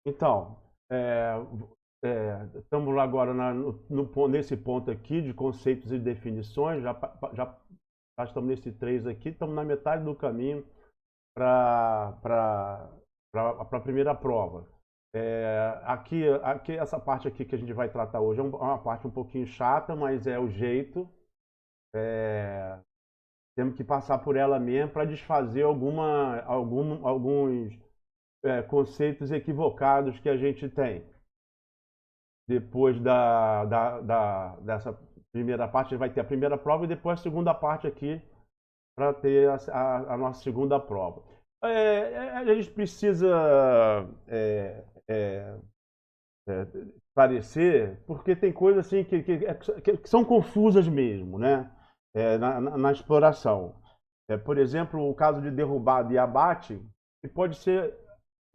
Então, estamos agora nesse ponto aqui de conceitos e definições, já estamos nesse 3 aqui, estamos na metade do caminho para a primeira prova. Aqui, essa parte aqui que a gente vai tratar hoje é uma parte um pouquinho chata, mas é o jeito. Temos que passar por ela mesmo para desfazer alguns conceitos equivocados que a gente tem. Depois dessa primeira parte, a gente vai ter a primeira prova e depois a segunda parte aqui para ter a nossa segunda prova. A gente precisa esclarecer, porque tem coisas assim que são confusas mesmo, né? Na exploração. Por exemplo, o caso de derrubada e abate, que pode ser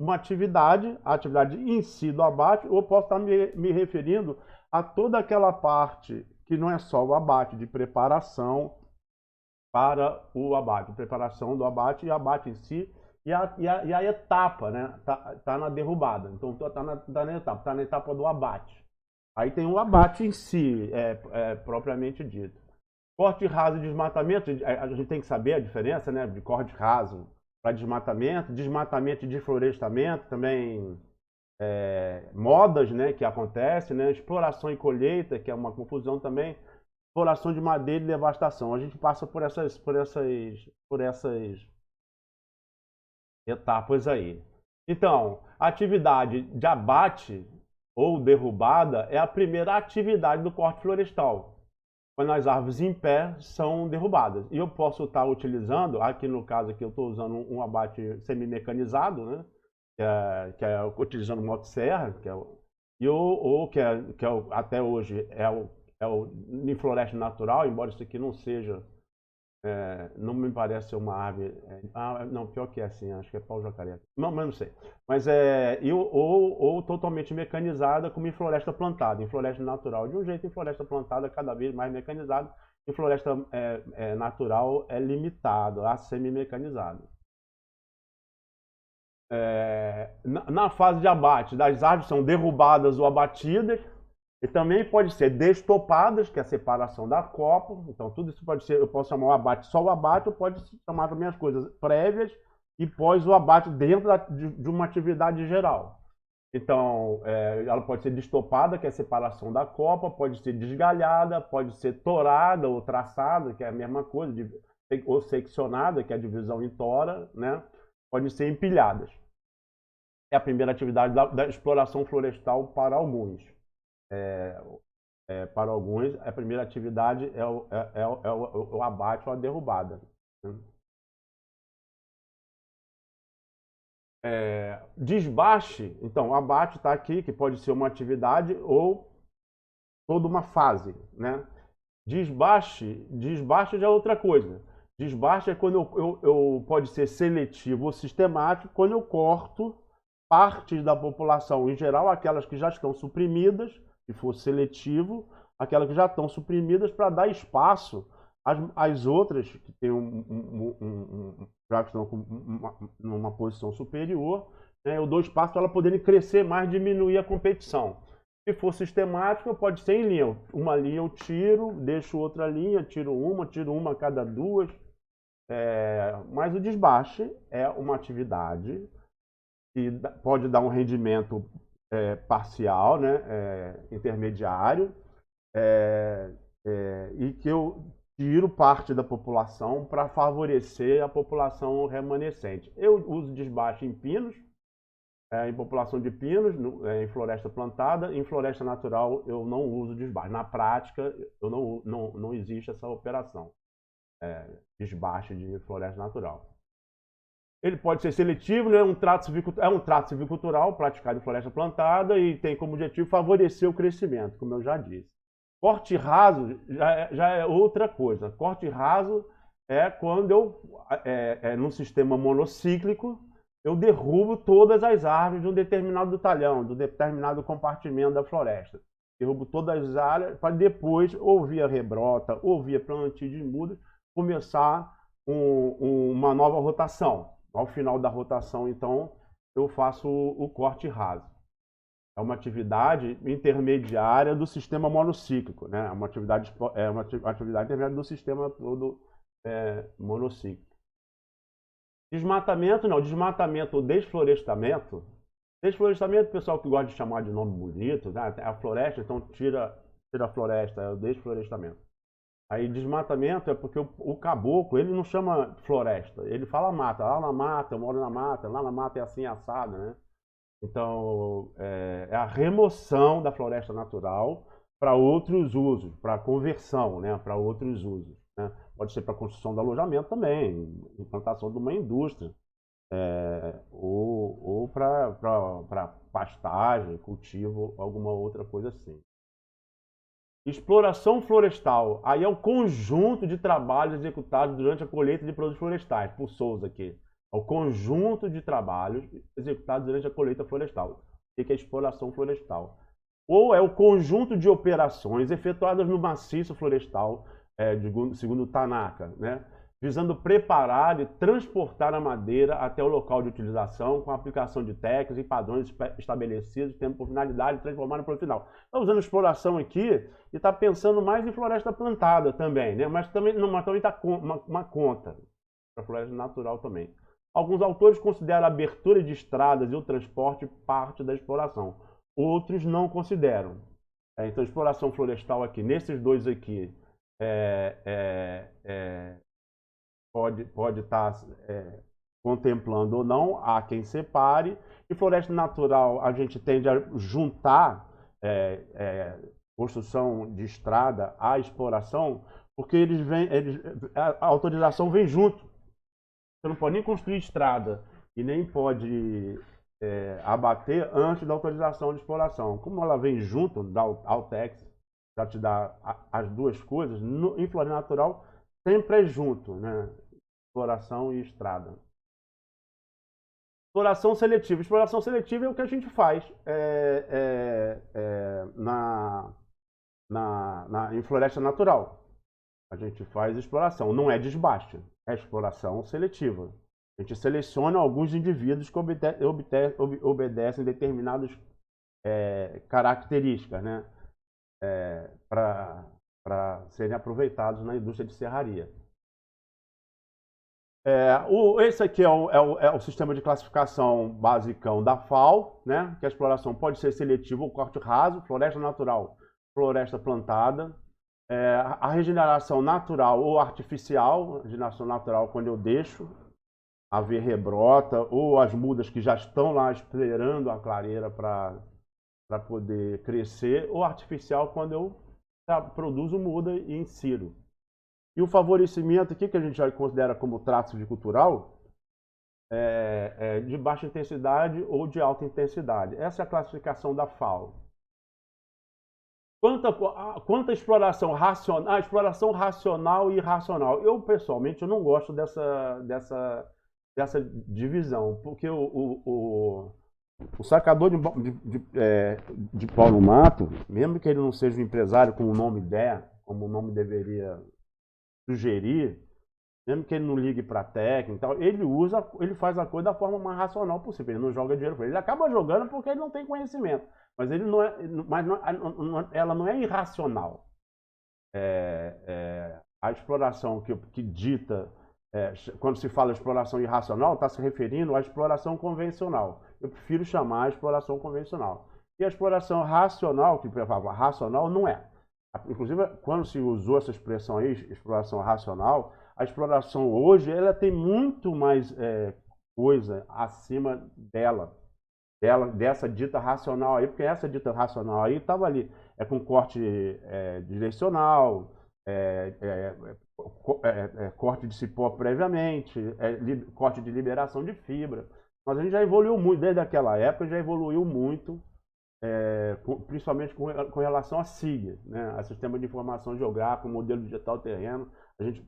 uma atividade, a atividade em si do abate, ou posso estar me referindo a toda aquela parte que não é só o abate, de preparação para o abate, preparação do abate e abate em si, e a etapa, né? Tá na derrubada, então tá na etapa do abate. Aí tem o abate em si, propriamente dito. Corte raso e desmatamento, a gente tem que saber a diferença, né, de corte raso para desmatamento, desmatamento e desflorestamento, também modas, né, que acontecem, né, exploração e colheita, que é uma confusão também, exploração de madeira e devastação. A gente passa por essas etapas aí. Então, a atividade de abate ou derrubada é a primeira atividade do corte florestal, quando as árvores em pé são derrubadas. E eu posso estar utilizando, aqui no caso aqui eu estou usando um abate semi-mecanizado, né? que é utilizando motosserra, até hoje em floresta natural, embora isso aqui não seja, não me parece ser uma árvore, não, pior que é assim, acho que é pau-jacaré, não, mas não sei, mas ou totalmente mecanizada como em floresta plantada, em floresta natural, de um jeito em floresta plantada cada vez mais mecanizado, em floresta natural é limitado a semi-mecanizado. Na fase de abate, das árvores são derrubadas ou abatidas, e também pode ser destopadas, que é a separação da copa. Então, tudo isso pode ser, eu posso chamar o abate só o abate, ou pode chamar também as coisas prévias e pós o abate dentro de uma atividade geral. Então, ela pode ser destopada, que é a separação da copa, pode ser desgalhada, pode ser torada ou traçada, que é a mesma coisa, ou seccionada, que é a divisão em tora, né? Podem ser empilhadas. É a primeira atividade da exploração florestal para alguns. Para alguns, a primeira atividade é o abate ou a derrubada. Desbaste, então, o abate está aqui, que pode ser uma atividade ou toda uma fase, né? Desbaste já é outra coisa. Desbaste é quando pode ser seletivo ou sistemático, quando eu corto partes da população, em geral aquelas que já estão suprimidas, se for seletivo, aquelas que já estão suprimidas para dar espaço às outras que tem já estão numa posição superior, né, eu dou espaço para elas poderem crescer mais, diminuir a competição. Se for sistemático, pode ser em linha. Uma linha eu tiro, deixo outra linha, tiro uma a cada duas. Mas o desbaste é uma atividade que pode dar um rendimento parcial, né, intermediário, e que eu tiro parte da população para favorecer a população remanescente. Eu uso desbaste em pinos, em população de pinos, em floresta plantada. Em floresta natural eu não uso desbaste. Na prática não existe essa operação, desbaste de floresta natural. Ele pode ser seletivo, né? É um trato silvicultural praticado em floresta plantada e tem como objetivo favorecer o crescimento, como eu já disse. Corte raso já é outra coisa. Corte raso é quando num sistema monocíclico, eu derrubo todas as árvores de um determinado talhão, de um determinado compartimento da floresta. Derrubo todas as áreas para depois, ou via rebrota, ou via plantio de mudas, começar uma nova rotação. Ao final da rotação, então, eu faço o corte raso. é uma atividade intermediária do sistema monocíclico, né? É uma atividade intermediária do sistema todo monocíclico. Desmatamento, não. Desmatamento ou desflorestamento. Desflorestamento, o pessoal que gosta de chamar de nome bonito, né? A floresta, então tira a floresta, é o desflorestamento. Aí desmatamento é porque o caboclo, ele não chama floresta, ele fala mata. Lá na mata, eu moro na mata, lá na mata é assim assado, né? Então, é a remoção da floresta natural para outros usos, para conversão, né? Para outros usos, né? Pode ser para construção de alojamento também, implantação de uma indústria, ou para pastagem, cultivo, alguma outra coisa assim. Exploração florestal, aí é o conjunto de trabalhos executados durante a colheita de produtos florestais, por Souza aqui. É o conjunto de trabalhos executados durante a colheita florestal. O que é exploração florestal? Ou é o conjunto de operações efetuadas no maciço florestal, segundo Tanaka, né? Visando preparar e transportar a madeira até o local de utilização com a aplicação de técnicas e padrões estabelecidos, tendo por finalidade transformar no produto final. Está usando exploração aqui e está pensando mais em floresta plantada também, né? Mas também está uma conta para floresta natural também. Alguns autores consideram a abertura de estradas e o transporte parte da exploração. Outros não consideram. Então, exploração florestal aqui, nesses dois aqui, pode estar contemplando ou não, há quem separe. E floresta natural, a gente tende a juntar construção de estrada à exploração, porque a autorização vem junto. Você não pode nem construir estrada e nem pode abater antes da autorização de exploração. Como ela vem junto da Altex, já te dá as duas coisas, em floresta natural sempre é junto, né? Exploração e estrada. Exploração seletiva. Exploração seletiva é o que a gente faz em floresta natural. A gente faz exploração, não é desbaste, é exploração seletiva. A gente seleciona alguns indivíduos que obedecem determinadas características, né? Para serem aproveitados na indústria de serraria. Esse aqui é o sistema de classificação basicão da FAO, né? Que a exploração pode ser seletiva ou corte raso, floresta natural, floresta plantada, a regeneração natural ou artificial, a regeneração natural quando eu deixo haver rebrota, ou as mudas que já estão lá esperando a clareira para poder crescer, ou artificial quando eu produzo muda e insiro. E o favorecimento aqui, que a gente já considera como traço cultural, de baixa intensidade ou de alta intensidade. Essa é a classificação da FAO. Quanto à exploração racional, exploração racional e irracional. Eu, pessoalmente, eu não gosto dessa divisão, porque o sacador de pau no mato, mesmo que ele não seja um empresário como o nome como o nome deveria sugerir, mesmo que ele não ligue para técnica, ele faz a coisa da forma mais racional possível. Ele não joga dinheiro para ele. Ele acaba jogando porque ele não tem conhecimento, mas ela não é irracional. A exploração que dita, quando se fala exploração irracional, está se referindo à exploração convencional. Eu prefiro chamar a exploração convencional. E a exploração racional, que racional não é. Inclusive, quando se usou essa expressão aí, exploração racional, a exploração hoje ela tem muito mais coisa acima dessa dita racional aí, porque essa dita racional aí estava ali, com corte direcional, corte de cipó previamente, corte de liberação de fibra. Mas a gente já evoluiu muito, desde aquela época já evoluiu muito, principalmente com relação a SIG, né? A Sistema de Informação Geográfica, Modelo Digital Terreno,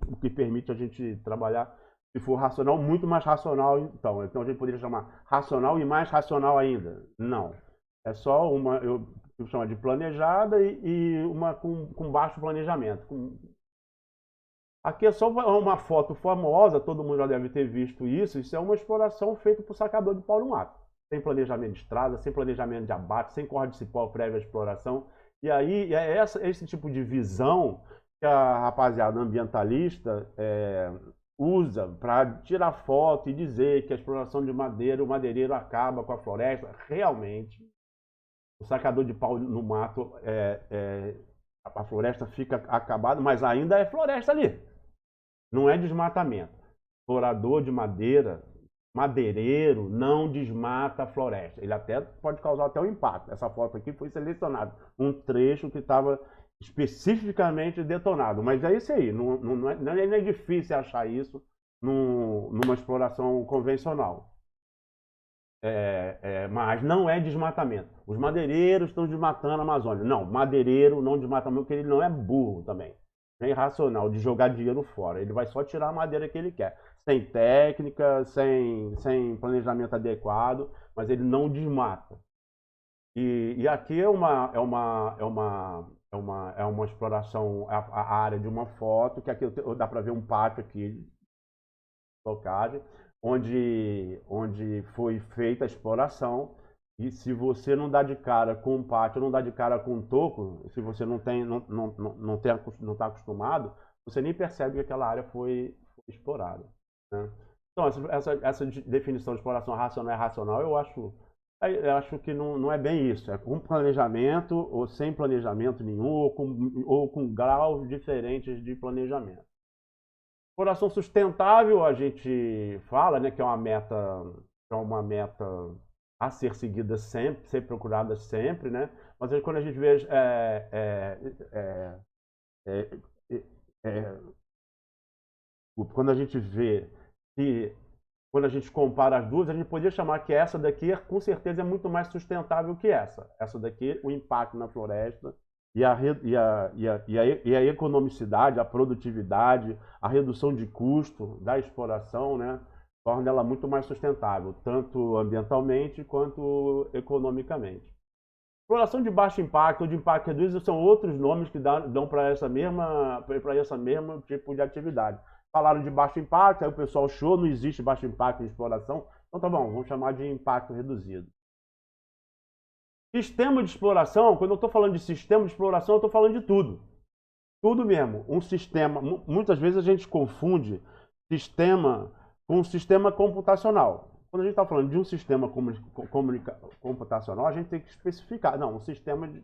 o que permite a gente trabalhar, se for racional, muito mais racional. Então a gente poderia chamar racional e mais racional ainda. Não. É só eu chamo de planejada e uma com baixo planejamento. Aqui é só uma foto famosa, todo mundo já deve ter visto isso. Isso é uma exploração feita por sacador de pau no mato. sem planejamento de estrada, sem planejamento de abate, sem corda de cipó prévia exploração. E aí é esse tipo de visão que a rapaziada ambientalista usa para tirar foto e dizer que a exploração de madeira, o madeireiro acaba com a floresta. Realmente, o sacador de pau no mato, a floresta fica acabada, mas ainda é floresta ali. Não é desmatamento. Explorador de madeira, madeireiro, não desmata a floresta. Ele até pode causar até um impacto. Essa foto aqui foi selecionada, um trecho que estava especificamente detonado. Mas é isso aí, não é difícil achar isso numa exploração convencional. Mas não é desmatamento. Os madeireiros estão desmatando a Amazônia. Não, madeireiro não desmata porque ele não é burro também. É irracional de jogar dinheiro fora. Ele vai só tirar a madeira que ele quer. Sem técnica, sem planejamento adequado, mas ele não desmata. E aqui é uma exploração, a área de uma foto, que aqui dá para ver um pátio aqui, locagem, onde foi feita a exploração. E se você não dá de cara com um pátio, não dá de cara com um toco, se você não está acostumado, você nem percebe que aquela área foi explorada, né? Então, essa definição de exploração racional e irracional, eu acho que não é bem isso. É com planejamento ou sem planejamento nenhum, ou com graus diferentes de planejamento. Exploração sustentável, a gente fala, né, que é uma meta a ser seguida sempre, ser procurada sempre, né? Mas aí, quando a gente vê quando a gente vê que quando a gente compara as duas, a gente poderia chamar que essa daqui, com certeza, é muito mais sustentável que essa. Essa daqui, o impacto na floresta e a economicidade, a produtividade, a redução de custo da exploração, né, torna ela muito mais sustentável, tanto ambientalmente quanto economicamente. Exploração de baixo impacto ou de impacto reduzido são outros nomes que dão para essa mesma tipo de atividade. Falaram de baixo impacto, aí o pessoal achou, não existe baixo impacto em exploração, então tá bom, vamos chamar de impacto reduzido. Sistema de exploração, quando eu estou falando de sistema de exploração, eu estou falando de tudo. Tudo mesmo. Um sistema, muitas vezes a gente confunde sistema com um sistema computacional. Quando a gente está falando de um sistema computacional, a gente tem que especificar. Não, um sistema de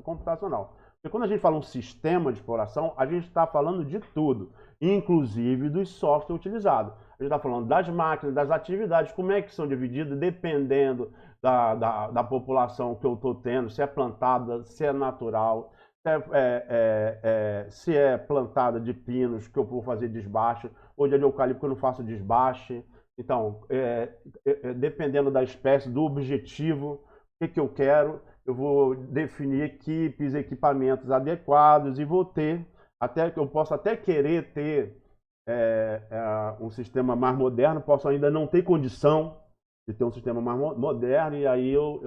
computacional. Porque quando a gente fala um sistema de exploração, a gente está falando de tudo, inclusive dos softwares utilizados. A gente está falando das máquinas, das atividades, como é que são divididas, dependendo da população que eu estou tendo, se é plantada, se é natural, se é plantada de pinos, que eu vou fazer desbaste, ou de eucalipto, que eu não faço desbaste. Então, dependendo da espécie, do objetivo, o que eu quero, eu vou definir equipes, equipamentos adequados e vou ter, eu posso até querer ter um sistema mais moderno, posso ainda não ter condição de ter um sistema mais moderno, e aí eu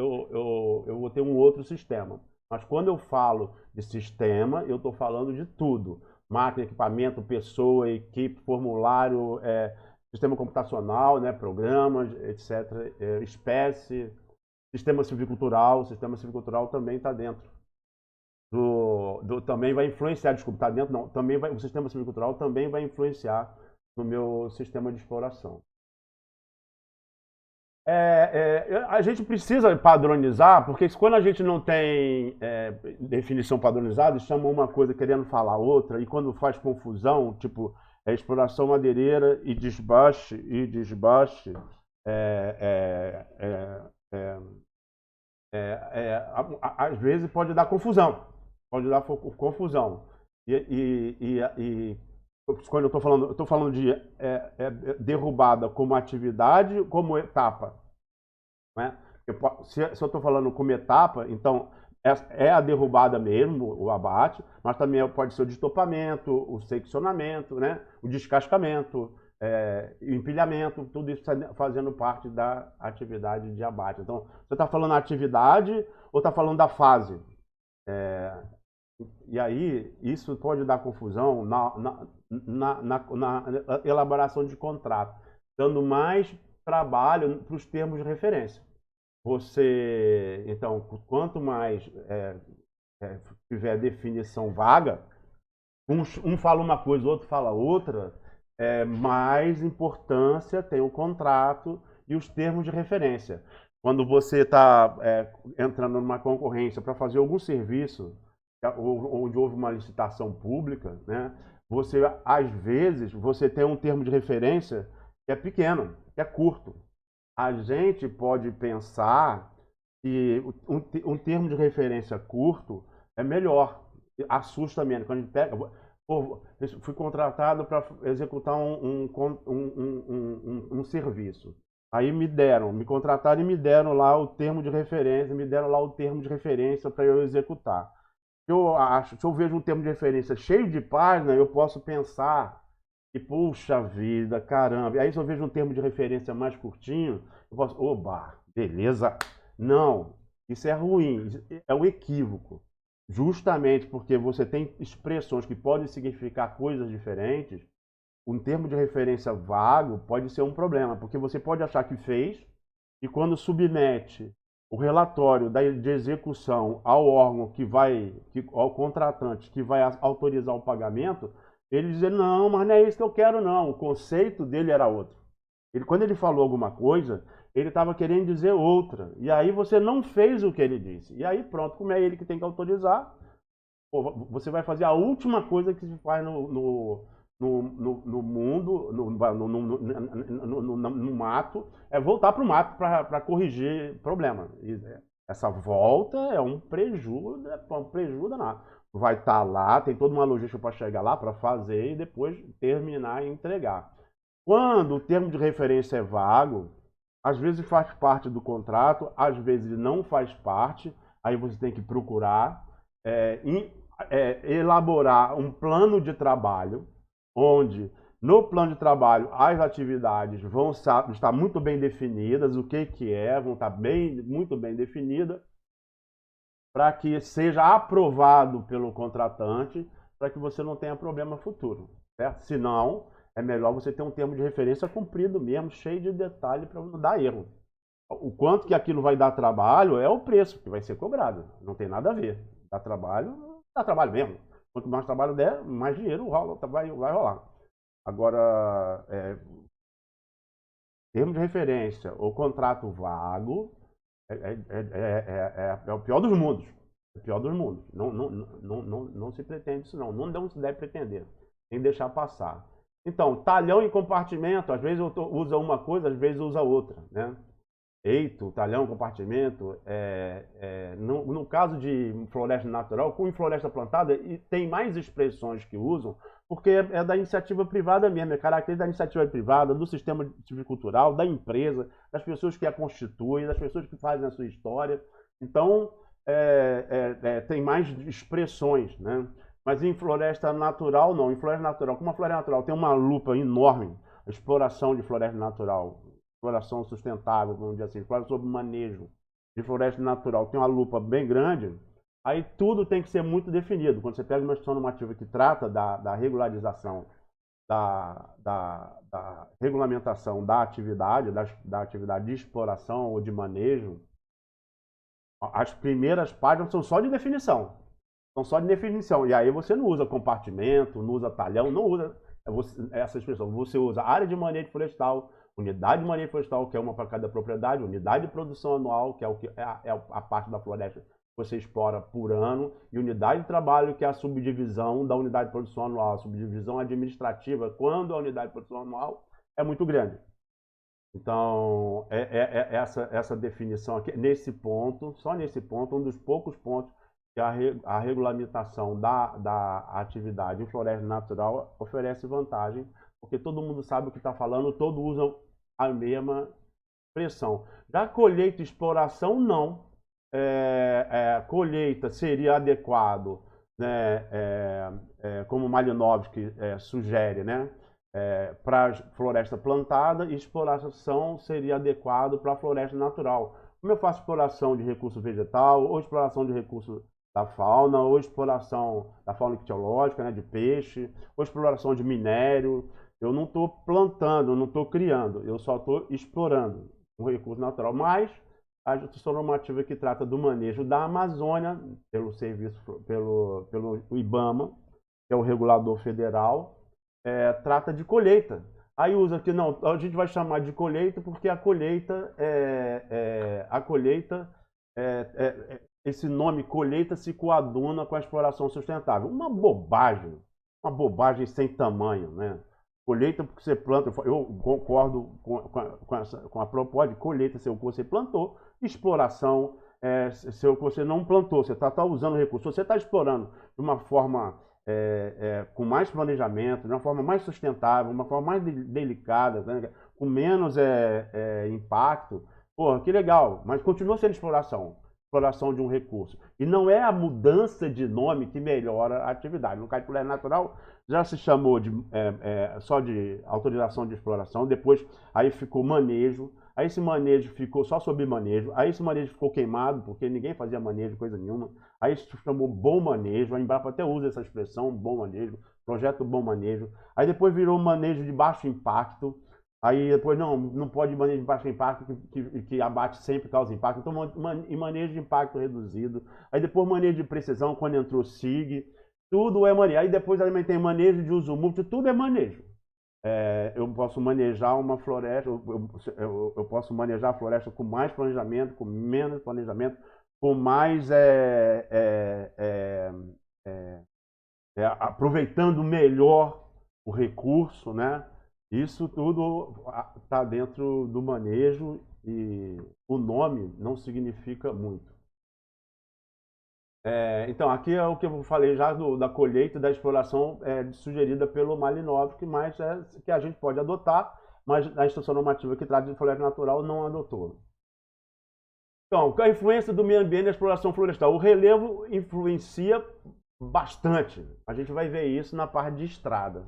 vou ter um outro sistema. Mas quando eu falo de sistema, eu estou falando de tudo. Máquina, equipamento, pessoa, equipe, formulário, sistema computacional, né, programas, etc., espécie, sistema silvicultural. O sistema silvicultural também está dentro também vai influenciar, desculpa, está dentro não, o sistema silvicultural também vai influenciar no meu sistema de exploração. A gente precisa padronizar, porque quando a gente não tem definição padronizada, chama uma coisa querendo falar outra, e quando faz confusão, tipo exploração madeireira e desbaste, às vezes pode dar confusão. E quando eu estou falando de derrubada como atividade, como etapa, né? Se eu estou falando como etapa, então é a derrubada mesmo, o abate, mas também pode ser o destopamento, o seccionamento, né? O descascamento, o empilhamento, tudo isso fazendo parte da atividade de abate. Então, você está falando da atividade ou está falando da fase? E aí, isso pode dar confusão na elaboração de contrato, dando mais trabalho para os termos de referência. Você, então, quanto mais tiver definição vaga, um fala uma coisa, o outro fala outra, mais importância tem o contrato e os termos de referência. Quando você está entrando numa concorrência para fazer algum serviço, onde houve uma licitação pública, né, você, às vezes, você tem um termo de referência que é pequeno, que é curto. A gente pode pensar que um termo de referência curto é melhor, assusta menos. Quando a gente pega, pô, fui contratado para executar um serviço. Aí me contrataram e me deram lá o termo de referência, para eu executar. Se eu vejo um termo de referência cheio de páginas, eu posso pensar que, puxa vida, caramba. Aí se eu vejo um termo de referência mais curtinho, eu posso, oba, beleza. Não, isso é ruim, é um equívoco. Justamente porque você tem expressões que podem significar coisas diferentes, um termo de referência vago pode ser um problema, porque você pode achar que fez, e quando submete o relatório de execução ao órgão ao contratante que vai autorizar o pagamento, ele diz, não, mas não é isso que eu quero não, o conceito dele era outro. Quando ele falou alguma coisa, ele estava querendo dizer outra, e aí você não fez o que ele disse, e aí pronto, como é ele que tem que autorizar, você vai fazer a última coisa que se faz no mundo, no mato, é voltar para o mato para corrigir problema. Essa volta é um prejuízo danado. Vai estar lá, tem toda uma logística para chegar lá, para fazer e depois terminar e entregar. Quando o termo de referência é vago, às vezes faz parte do contrato, às vezes não faz parte, aí você tem que procurar elaborar um plano de trabalho, onde no plano de trabalho as atividades vão estar muito bem definidas, o que vão estar muito bem definidas, para que seja aprovado pelo contratante, para que você não tenha problema futuro, certo? Se não, é melhor você ter um termo de referência cumprido mesmo, cheio de detalhe para não dar erro. O quanto que aquilo vai dar trabalho é o preço que vai ser cobrado, não tem nada a ver. Dá trabalho mesmo. Quanto mais trabalho der, mais dinheiro vai rolar. Agora, termo de referência ou contrato vago é o pior dos mundos. É o pior dos mundos. Não se pretende isso não. Não se deve pretender. Tem que deixar passar. Então, talhão e compartimento, às vezes usa uma coisa, às vezes usa outra, né? Eito, talhão, compartimento, no caso de floresta natural, com floresta plantada, tem mais expressões que usam, porque é da iniciativa privada mesmo, é característica da iniciativa privada, do sistema civicultural, da empresa, das pessoas que a constituem, das pessoas que fazem a sua história. Então, tem mais expressões, né? Mas em floresta natural, não. Em floresta natural, como a floresta natural tem uma lupa enorme, a exploração de floresta natural, exploração sustentável, vamos dizer assim, exploração sobre manejo de floresta natural, tem uma lupa bem grande, aí tudo tem que ser muito definido. Quando você pega uma instituição normativa que trata da regularização, da regulamentação da atividade de exploração ou de manejo, as primeiras páginas são só de definição. São só de definição. E aí você não usa compartimento, não usa talhão, não usa essa expressão. Você usa área de manejo florestal, unidade de manejo florestal, que é uma para cada propriedade, unidade de produção anual, que é a parte da floresta que você explora por ano, e unidade de trabalho, que é a subdivisão da unidade de produção anual, a subdivisão administrativa, quando a unidade de produção anual é muito grande. Então, essa definição aqui, nesse ponto, só nesse ponto, um dos poucos pontos que a regulamentação da atividade em floresta natural oferece vantagem, porque todo mundo sabe o que está falando, todos usam a mesma expressão. Da colheita e exploração, não. Colheita seria adequado, né, como Malinowski sugere, né, para floresta plantada, e exploração seria adequado para a floresta natural. Como eu faço exploração de recurso vegetal, ou exploração de recurso da fauna, ou exploração da fauna ictiológica, né, de peixe, ou exploração de minério, Eu não estou plantando, eu não estou criando, eu só estou explorando um recurso natural. Mas a Justiça Normativa que trata do manejo da Amazônia, pelo serviço, pelo IBAMA, que é o regulador federal, trata de colheita. Aí usa que não, a gente vai chamar de colheita porque a colheita esse nome colheita se coaduna com a exploração sustentável. Uma bobagem sem tamanho, né? Colheita porque você planta, eu concordo com a proposta de colheita ser o que você plantou, exploração ser o que você não plantou, você está usando recursos, você está explorando de uma forma com mais planejamento, de uma forma mais sustentável, uma forma mais delicada, né? Com menos impacto, porra, que legal, mas continua sendo exploração de um recurso. E não é a mudança de nome que melhora a atividade. No caso de floresta natural, já se chamou só de autorização de exploração, depois aí ficou manejo, aí esse manejo ficou só sob manejo, aí esse manejo ficou queimado, porque ninguém fazia manejo, coisa nenhuma, aí se chamou bom manejo, a Embrapa até usa essa expressão, bom manejo, projeto bom manejo, aí depois virou manejo de baixo impacto, aí depois não pode manejo de baixo impacto, que abate sempre causa impacto, então manejo de impacto reduzido, aí depois manejo de precisão, quando entrou SIG, tudo é manejo, aí depois também tem manejo de uso múltiplo, tudo é manejo. Eu posso manejar uma floresta, eu posso manejar a floresta com mais planejamento, com menos planejamento, com mais aproveitando melhor o recurso, né? Isso tudo está dentro do manejo e o nome não significa muito. Então, aqui é o que eu falei já da colheita e da exploração sugerida pelo Malinowski, mas que a gente pode adotar, mas a instrução normativa que trata de floresta natural não adotou. Então, a influência do meio ambiente na exploração florestal. O relevo influencia bastante. A gente vai ver isso na parte de estrada.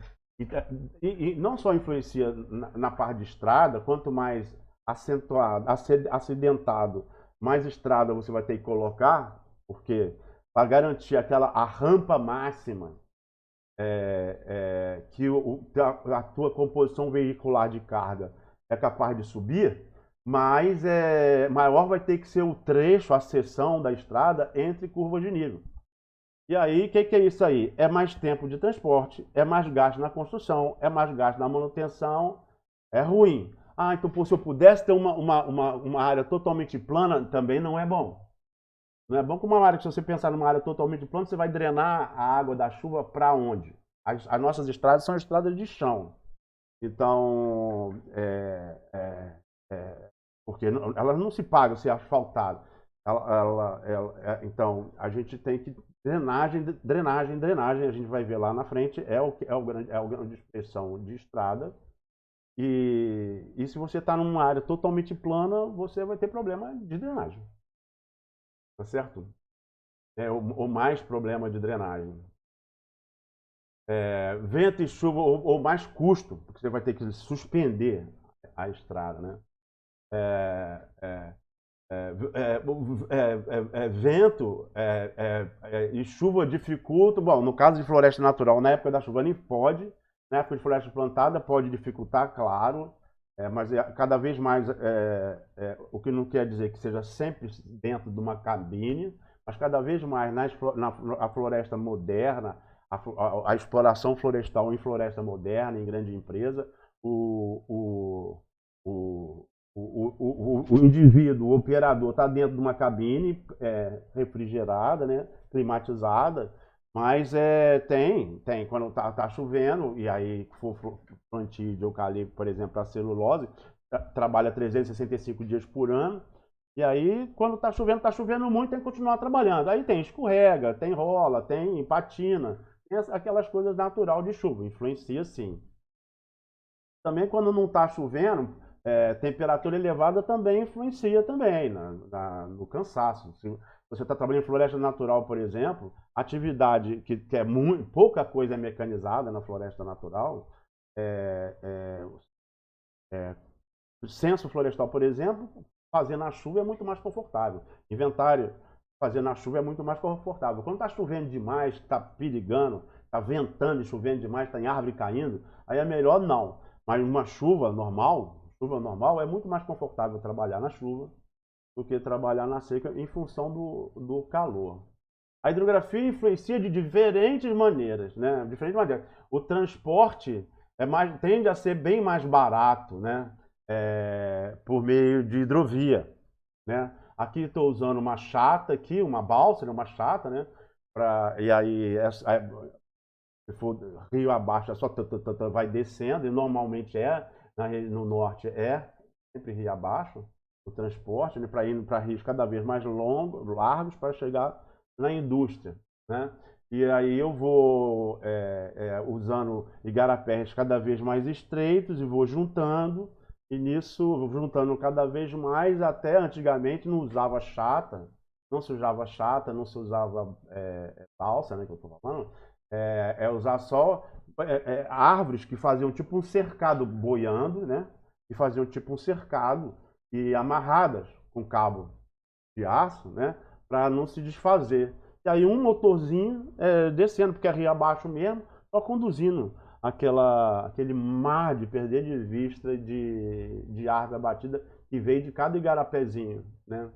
E não só influencia na parte de estrada, quanto mais acentuado, acidentado, mais estrada você vai ter que colocar, porque para garantir a rampa máxima que a tua composição veicular de carga é capaz de subir, mas maior vai ter que ser o trecho, a seção da estrada entre curvas de nível. E aí, o que é isso aí? É mais tempo de transporte, é mais gasto na construção, é mais gasto na manutenção, é ruim. Ah, então se eu pudesse ter uma área totalmente plana, também não é bom. Não é bom como uma área que, se você pensar numa área totalmente plana, você vai drenar a água da chuva para onde? As nossas estradas são estradas de chão. Então, porque elas não se pagam se é asfaltado. Então, a gente tem que drenagem, a gente vai ver lá na frente, é a grande expressão de estrada. E se você está numa área totalmente plana, você vai ter problema de drenagem. Tá certo? Ou mais problema de drenagem. Vento e chuva, ou mais custo, porque você vai ter que suspender a estrada, né? Vento e chuva dificultam. Bom, no caso de floresta natural, na época da chuva nem pode, na época de floresta plantada pode dificultar, claro, mas cada vez mais, o que não quer dizer que seja sempre dentro de uma cabine, mas cada vez mais na floresta moderna, a exploração florestal em floresta moderna, em grande empresa, o indivíduo, o operador, está dentro de uma cabine refrigerada, né, climatizada, mas quando está chovendo, e aí for plantio de eucalipto, por exemplo, a celulose, trabalha 365 dias por ano, e aí quando está chovendo muito, tem que continuar trabalhando. Aí tem escorrega, tem rola, tem patina, tem aquelas coisas natural de chuva, influencia sim. Também quando não está chovendo, temperatura elevada também influencia também no cansaço. Se você está trabalhando em floresta natural, por exemplo, atividade que é pouca coisa é mecanizada na floresta natural, censo florestal, por exemplo, fazer na chuva é muito mais confortável. Inventário fazer na chuva é muito mais confortável. Quando está chovendo demais, está perigando, tá ventando e chovendo demais, tá em árvore caindo, aí é melhor não. Mas uma chuva normal é muito mais confortável trabalhar na chuva do que trabalhar na seca em função do calor. A hidrografia influencia de diferentes maneiras, né? O transporte tende a ser bem mais barato, né? Por meio de hidrovia, né? Aqui estou usando uma chata aqui, uma balsa, né? Uma chata, né? E aí, se for rio abaixo, é só vai descendo, e normalmente no norte sempre rio abaixo, o transporte, né? Para ir para rios cada vez mais largos, para chegar na indústria, né? E aí eu vou usando igarapés cada vez mais estreitos e vou juntando, e nisso vou juntando cada vez mais, até antigamente não usava chata, não se usava balsa, né, que eu estou falando, usar só árvores que faziam tipo um cercado boiando, né? E faziam tipo um cercado e amarradas com cabo de aço, né? Para não se desfazer. E aí um motorzinho descendo, porque é rio abaixo mesmo, só conduzindo aquele mar de perder de vista de árvore abatida que veio de cada igarapézinho, né?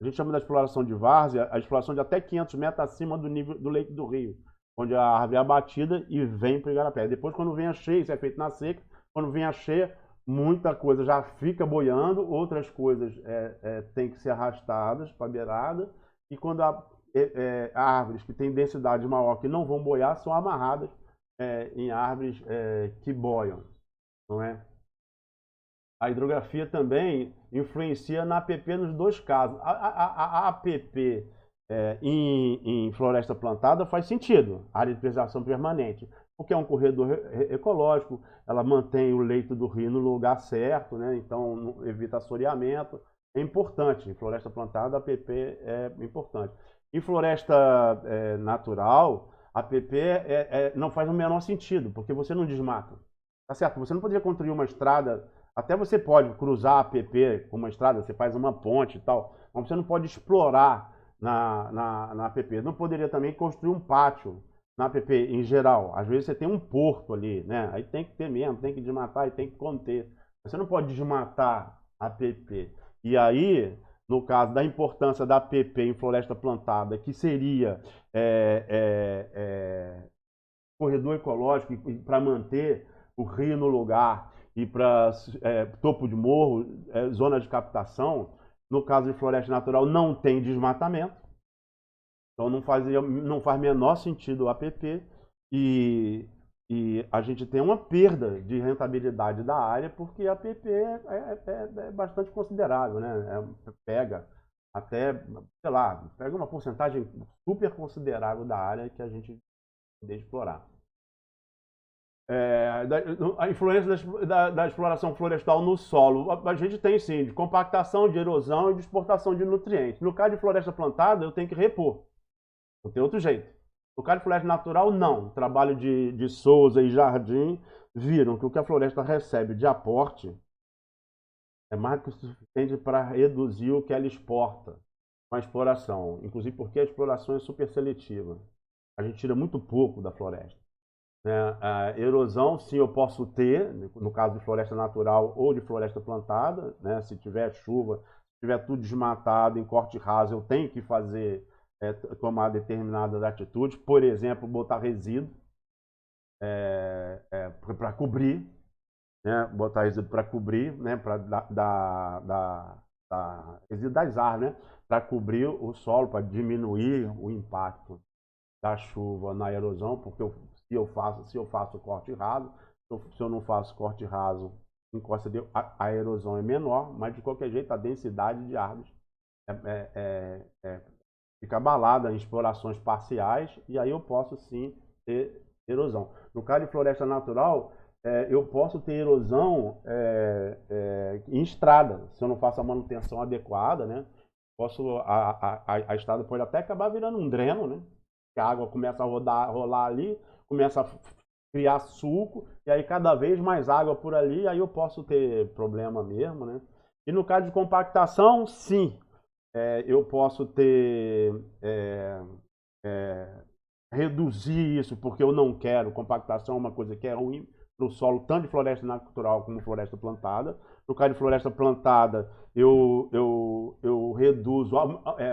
A gente chama da exploração de várzea, a exploração de até 500 metros acima do nível do leito do rio, onde a árvore é abatida e vem para o igarapé. Depois, quando vem a cheia, isso é feito na seca, quando vem a cheia, muita coisa já fica boiando, outras coisas têm que ser arrastadas para a beirada, e quando árvores que têm densidade maior, que não vão boiar, são amarradas em árvores que boiam, não é? A hidrografia também influencia na APP nos dois casos. A APP em floresta plantada faz sentido, área de preservação permanente, porque é um corredor ecológico, ela mantém o leito do rio no lugar certo, né? Então evita assoreamento. É importante, em floresta plantada a APP é importante. Em floresta natural, a APP não faz o menor sentido, porque você não desmata. Tá certo? Você não poderia construir uma estrada, até você pode cruzar a APP com uma estrada, você faz uma ponte e tal, mas você não pode explorar na APP. Não poderia também construir um pátio na APP em geral. Às vezes você tem um porto ali, né? Aí tem que ter mesmo, tem que desmatar e tem que conter. Você não pode desmatar a APP. E aí, no caso da importância da APP em floresta plantada, que seria corredor ecológico para manter o rio no lugar e para topo de morro, zona de captação, no caso de floresta natural não tem desmatamento, então não faz menor sentido o APP e a gente tem uma perda de rentabilidade da área porque a APP é bastante considerável, né? Pega até, sei lá, pega uma porcentagem super considerável da área que a gente poder explorar. A influência da exploração florestal no solo. A gente tem sim, de compactação, de erosão e de exportação de nutrientes. No caso de floresta plantada, eu tenho que repor. Não tem outro jeito. No caso de floresta natural, não. O trabalho de Souza e Jardim viram que o que a floresta recebe de aporte é mais do que o suficiente para reduzir o que ela exporta com a exploração. Inclusive porque a exploração é super seletiva. A gente tira muito pouco da floresta. A erosão, sim, eu posso ter, no caso de floresta natural ou de floresta plantada, né? Se tiver chuva, se tiver tudo desmatado em corte raso, eu tenho que tomar determinadas atitudes, por exemplo, botar resíduo para cobrir, né? Botar resíduo para cobrir, né? Para resíduo das árvores, né? Para cobrir o solo, para diminuir o impacto da chuva na erosão, porque se eu faço corte raso, se eu não faço corte raso, a erosão é menor, mas de qualquer jeito a densidade de árvores fica abalada em explorações parciais, e aí eu posso sim ter erosão. No caso de floresta natural, eu posso ter erosão em estrada, se eu não faço a manutenção adequada, né? A estrada pode até acabar virando um dreno, né? A água começa a rolar ali, começa a criar suco, e aí cada vez mais água por ali, aí eu posso ter problema mesmo, né? E no caso de compactação, sim, eu posso ter reduzir isso, porque eu não quero. Compactação é uma coisa que é ruim para o solo, tanto de floresta natural como floresta plantada. No caso de floresta plantada, eu reduzo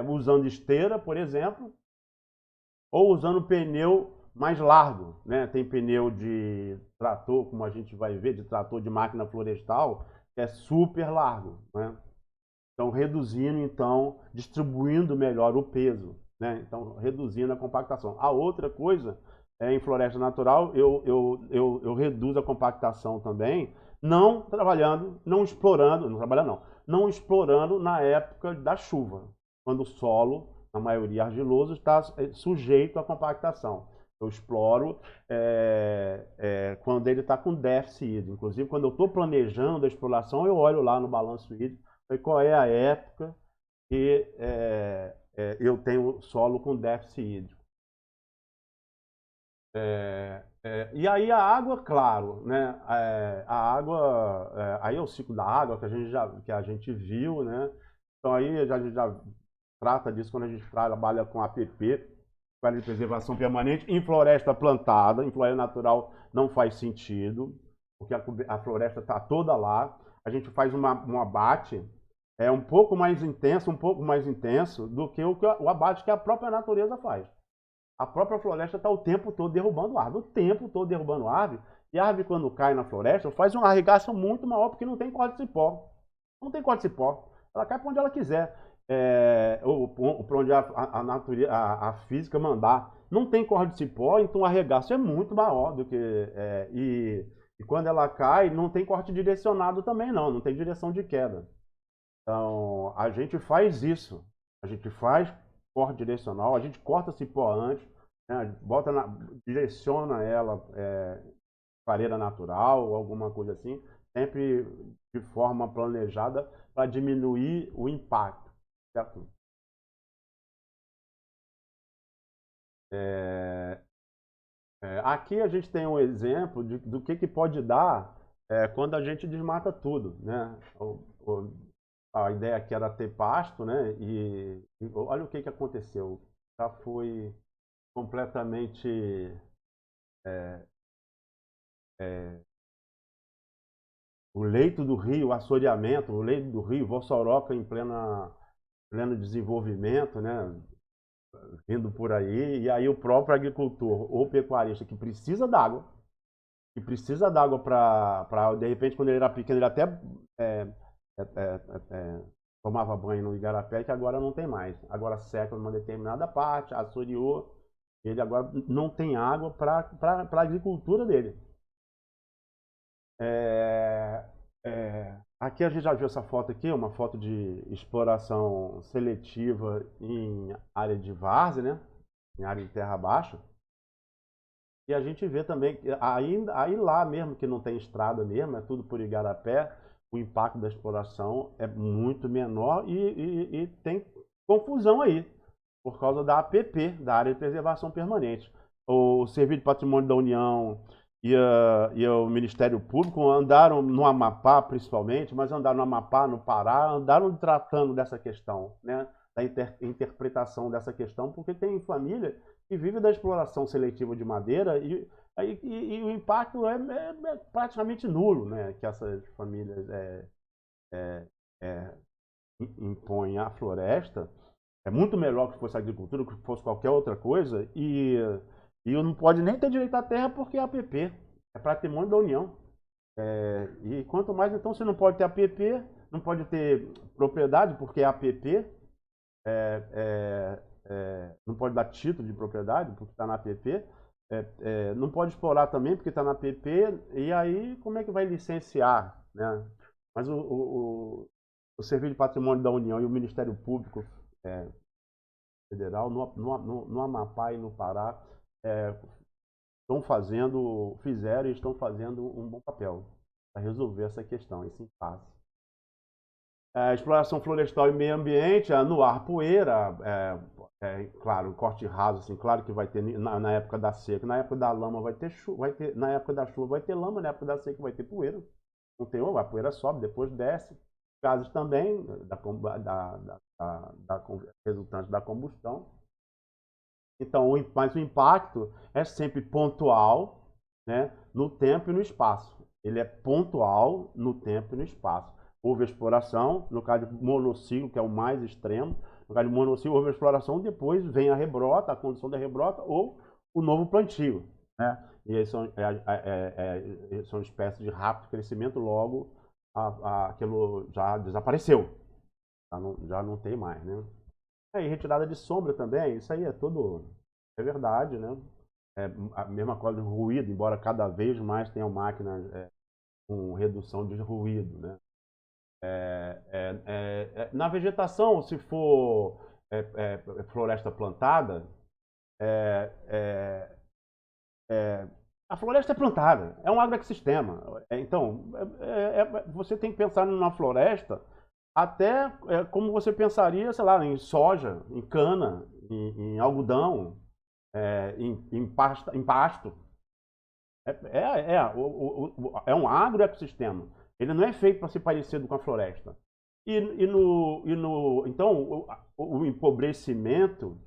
usando esteira, por exemplo, ou usando pneu mais largo, né? Tem pneu de trator, como a gente vai ver, de trator de máquina florestal, que é super largo, né? Então, reduzindo, então, distribuindo melhor o peso, né? Então, reduzindo a compactação. A outra coisa, em floresta natural, eu reduzo a compactação também, não trabalhando, não explorando, não trabalhando não, não explorando na época da chuva, quando o solo, na maioria argiloso, está sujeito à compactação. Eu exploro quando ele está com déficit hídrico. Inclusive, quando eu estou planejando a exploração, eu olho lá no balanço hídrico qual é a época que eu tenho solo com déficit hídrico. E aí a água, claro, né? A água, aí é o ciclo da água que a gente viu, né? Então aí a gente já trata disso quando a gente trabalha com APP, Área de Preservação Permanente, em floresta plantada. Em floresta natural não faz sentido, porque a floresta está toda lá. A gente faz um abate um pouco mais intenso do que o abate que a própria natureza faz. A própria floresta está o tempo todo derrubando árvore, e a árvore quando cai na floresta faz uma arregaça muito maior, porque não tem corda de cipó. Não tem corda de cipó. Ela cai para onde ela quiser, ou para onde a natureza, a física mandar. Não tem corda de cipó, então o arregaço é muito maior do que... e quando ela cai, não tem corte direcionado também não tem direção de queda. Então, a gente faz isso. A gente faz corte direcional, a gente corta cipó antes, né, direciona ela clareira natural ou alguma coisa assim, sempre de forma planejada para diminuir o impacto. Certo? Aqui a gente tem um exemplo do que pode dar quando a gente desmata tudo, né? A ideia aqui era ter pasto, né? E olha o que aconteceu. Já foi completamente o leito do rio, assoreamento, o leito do rio, Vossoroca em pleno desenvolvimento, né? Vindo por aí, e aí o próprio agricultor ou pecuarista que precisa d'água para, de repente, quando ele era pequeno, ele até é, é, tomava banho no igarapé, que agora não tem mais. Agora seca numa determinada parte, assoreou, ele agora não tem água para a agricultura dele. Aqui a gente já viu essa foto aqui, uma foto de exploração seletiva em área de várzea, né? Em área de terra baixa. E a gente vê também que aí lá mesmo, que não tem estrada mesmo, é tudo por igarapé, o impacto da exploração é muito menor e tem confusão aí, por causa da APP, da Área de Preservação Permanente. O Serviço de Patrimônio da União e o Ministério Público andaram no Amapá, principalmente, mas andaram no Amapá, no Pará, andaram tratando dessa questão, né? Da interpretação dessa questão, porque tem família que vive da exploração seletiva de madeira e o impacto é praticamente nulo, né? Que essas famílias impõem à floresta. É muito melhor que fosse agricultura, que fosse qualquer outra coisa, e não pode nem ter direito à terra porque é APP, é patrimônio da União. E quanto mais, então, você não pode ter APP, não pode ter propriedade porque é APP, não pode dar título de propriedade porque está na APP, não pode explorar também porque está na APP, e aí como é que vai licenciar, né? Mas o Serviço de Patrimônio da União e o Ministério Público Federal, no Amapá e no Pará, fizeram e estão fazendo um bom papel para resolver essa questão, esse impasse. Exploração florestal e meio ambiente, no ar poeira, claro, corte raso, assim, claro que vai ter na época da seca, na época da lama vai ter na época da chuva vai ter lama, na época da seca vai ter poeira. Não tem, a poeira sobe, depois desce. Gases também, resultantes da combustão. Então, mas o impacto é sempre pontual, né, no tempo e no espaço. Ele é pontual no tempo e no espaço. Houve a exploração, no caso de monociclo, que é o mais extremo, no caso de monociclo houve a exploração, depois vem a rebrota, a condição da rebrota ou o novo plantio, né? E aí são espécies de rápido crescimento, logo aquilo já desapareceu, já não tem mais, né? E retirada de sombra também, isso aí é tudo, é verdade, né? É a mesma coisa do ruído, embora cada vez mais tenham máquinas com redução de ruído, né? Na vegetação, se for floresta plantada, é, é, a floresta é plantada, é um agroecossistema. Então, você tem que pensar numa floresta até como você pensaria, sei lá, em soja, em cana, em algodão, em pasto. É um agroecossistema. Ele não é feito para ser parecido com a floresta. Então, o empobrecimento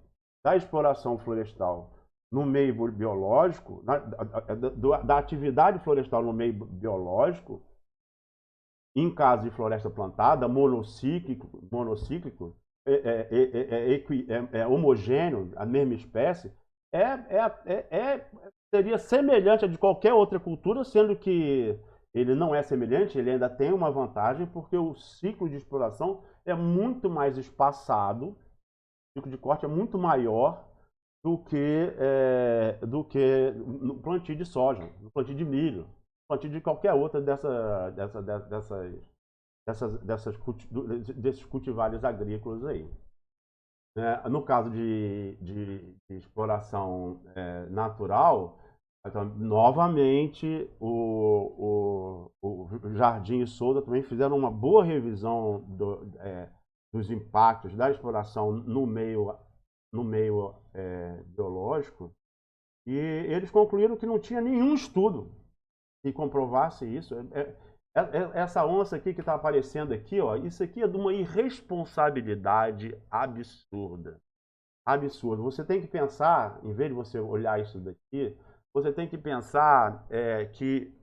da exploração florestal no meio biológico, da atividade florestal no meio biológico, em caso de floresta plantada, monocíclico homogêneo, a mesma espécie, seria semelhante a de qualquer outra cultura, sendo que ele não é semelhante, ele ainda tem uma vantagem, porque o ciclo de exploração é muito mais espaçado, o ciclo de corte é muito maior do que no plantio de soja, no plantio de milho, no plantio de qualquer outra desses cultivares agrícolas aí. No caso de exploração natural, então, novamente o Jardim e Souza também fizeram uma boa revisão dos impactos da exploração no meio biológico, e eles concluíram que não tinha nenhum estudo que comprovasse isso. Essa onça aqui que está aparecendo aqui, ó, isso aqui é de uma irresponsabilidade absurda. Absurdo. Você tem que pensar, em vez de você olhar isso daqui, você tem que pensar que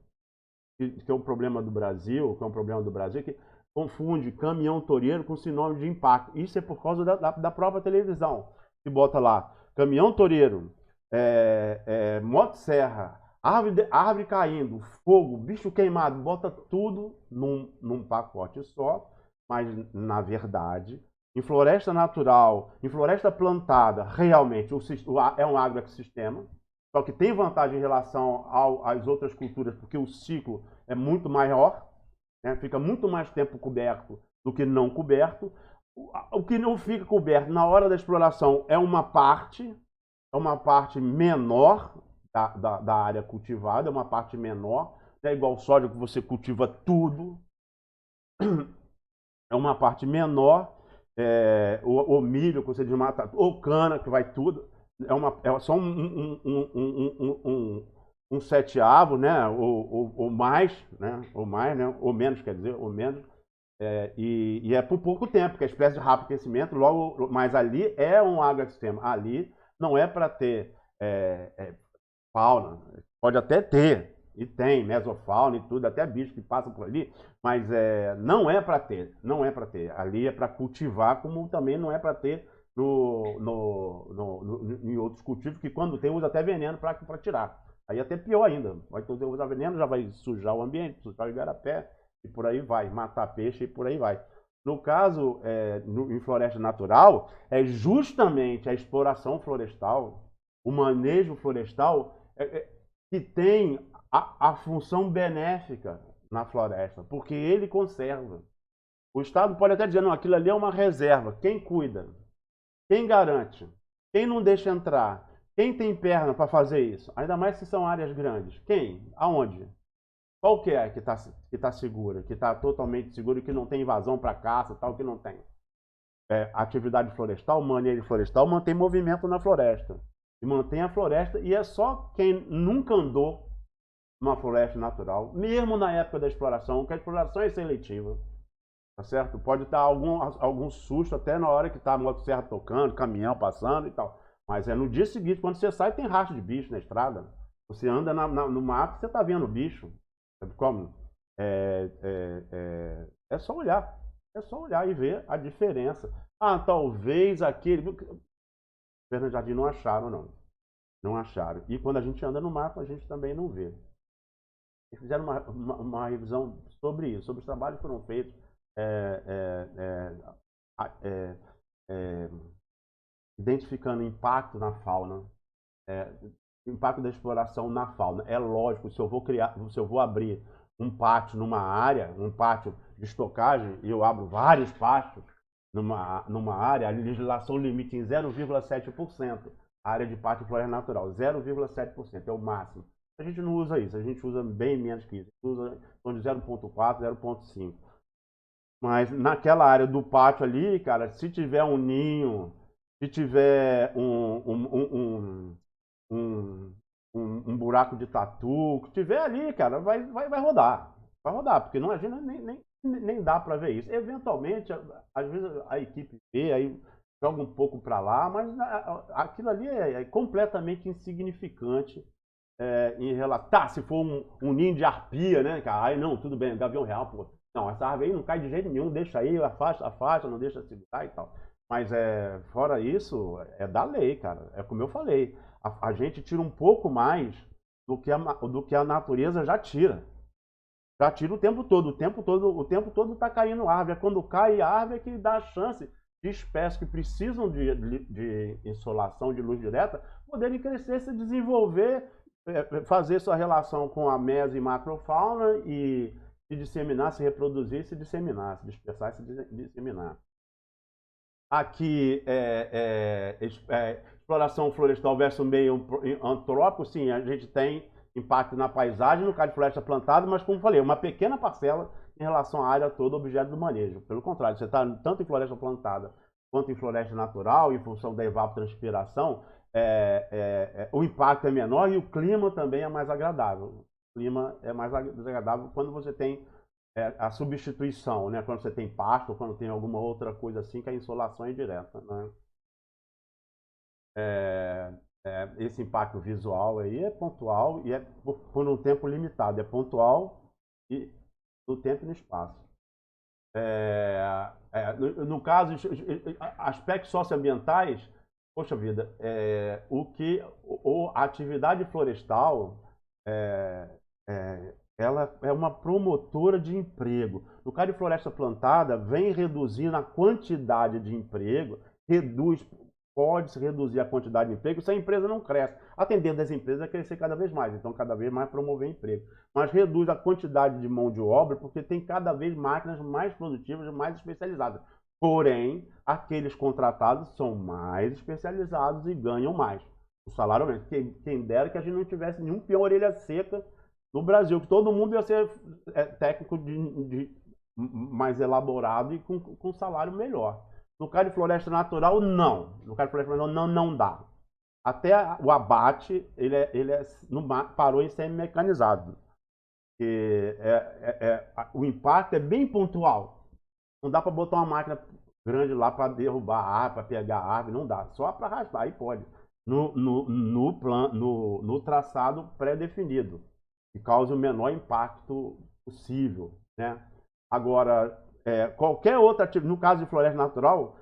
é um problema do Brasil, que confunde caminhão toureiro com sinônimo de impacto. Isso é por causa da própria televisão. Que bota lá, caminhão toureiro, motosserra, árvore caindo, fogo, bicho queimado, bota tudo num pacote só, mas na verdade, em floresta natural, em floresta plantada, realmente é um agroecossistema, só que tem vantagem em relação às outras culturas, porque o ciclo é muito maior, né? Fica muito mais tempo coberto do que não coberto. O que não fica coberto na hora da exploração é uma parte menor da área cultivada, é uma parte menor, é igual soja que você cultiva tudo, é uma parte menor, o milho que você desmata, ou cana que vai tudo, é só um seteavo, né, ou mais, né, ou menos, quer dizer, ou menos, e é por pouco tempo, que é espécie de rápido crescimento, logo, mas ali é um agroecossistema, ali não é para ter fauna, pode até ter, e tem mesofauna e tudo, até bicho que passa por ali, mas não é para ter, ali é para cultivar, como também não é para ter em outros cultivos, que quando tem usa até veneno para tirar, aí até pior ainda, vai usar veneno, já vai sujar o ambiente, sujar o igarapé, e por aí vai, matar peixe e por aí vai. No caso, em floresta natural, é justamente a exploração florestal, o manejo florestal, que tem a função benéfica na floresta, porque ele conserva. O Estado pode até dizer, não, aquilo ali é uma reserva. Quem cuida? Quem garante? Quem não deixa entrar? Quem tem perna para fazer isso? Ainda mais se são áreas grandes. Quem? Aonde? Qual que é que tá segura, que está totalmente segura e que não tem invasão para caça, tal, que não tem? Atividade florestal, manejo florestal, mantém movimento na floresta. E mantém a floresta, e é só quem nunca andou numa floresta natural, mesmo na época da exploração, que a exploração é seletiva, tá certo? Pode estar algum susto até na hora que está a motosserra tocando, caminhão passando e tal. Mas no dia seguinte, quando você sai, tem rastro de bicho na estrada. Você anda no mato, você está vendo bicho. Sabe como? É só olhar. É só olhar e ver a diferença. Ah, talvez aquele... Fernando Jardim não acharam, não. Não acharam. E quando a gente anda no mato, a gente também não vê. Eles fizeram uma revisão sobre isso, sobre os trabalhos que foram feitos identificando impacto na fauna, impacto da exploração na fauna. É lógico, se eu vou abrir um pátio numa área, um pátio de estocagem, e eu abro vários pátios numa área, a legislação limita em 0,7% a área de pátio e floresta natural. 0,7% é o máximo. A gente não usa isso, a gente usa bem menos que isso. A gente usa de 0,4, 0,5. Mas naquela área do pátio ali, cara, se tiver um ninho, se tiver um buraco de tatu, que tiver ali, cara, vai rodar. Vai rodar, porque não, a gente nem dá para ver isso. Eventualmente, às vezes a equipe vê, aí joga um pouco para lá, mas aquilo ali é completamente insignificante em relação... Tá, se for um ninho de arpia, né, cara? Aí não, tudo bem, gavião real, pô. Não, essa árvore aí não cai de jeito nenhum, deixa aí, afasta, não deixa segurar e tal. Mas fora isso, é da lei, cara. É como eu falei. A gente tira um pouco mais do que a natureza já tira. Já tira o tempo todo. O tempo todo tá caindo árvore. É quando cai a árvore que dá a chance de espécies que precisam de insolação, de luz direta, poderem crescer, se desenvolver, fazer sua relação com a meso e macrofauna e se disseminar, se reproduzir, se disseminar, se dispersar e se disseminar. Aqui, exploração florestal versus meio antrópico, sim, a gente tem impacto na paisagem, no caso de floresta plantada, mas como falei, uma pequena parcela em relação à área toda objeto do manejo. Pelo contrário, você está tanto em floresta plantada quanto em floresta natural, em função da evapotranspiração, o impacto é menor e o clima também é mais agradável. O clima é mais agradável quando você tem a substituição, né? Quando você tem pasto, ou quando tem alguma outra coisa assim, que a insolação é direta, né? Esse impacto visual aí é pontual e é por um tempo limitado. É pontual e no tempo e no espaço. No caso, aspectos socioambientais, poxa vida, a atividade florestal ela é uma promotora de emprego. No caso de floresta plantada, vem reduzindo a quantidade de emprego, pode-se reduzir a quantidade de emprego se a empresa não cresce. A tendência das empresas é crescer cada vez mais, então cada vez mais promover emprego. Mas reduz a quantidade de mão de obra porque tem cada vez máquinas mais produtivas, mais especializadas. Porém, aqueles contratados são mais especializados e ganham mais. O salário aumenta. Quem dera que a gente não tivesse nenhum peão orelha seca no Brasil, que todo mundo ia ser técnico mais elaborado e com salário melhor. No caso de floresta natural, não. No caso de floresta natural, não dá. Até o abate, parou em semi-mecanizado. O impacto é bem pontual. Não dá para botar uma máquina grande lá para derrubar a árvore, para pegar a árvore, não dá. Só para arrastar, aí pode. No traçado pré-definido, que cause o menor impacto possível, né? Agora, qualquer outra atividade, no caso de floresta natural,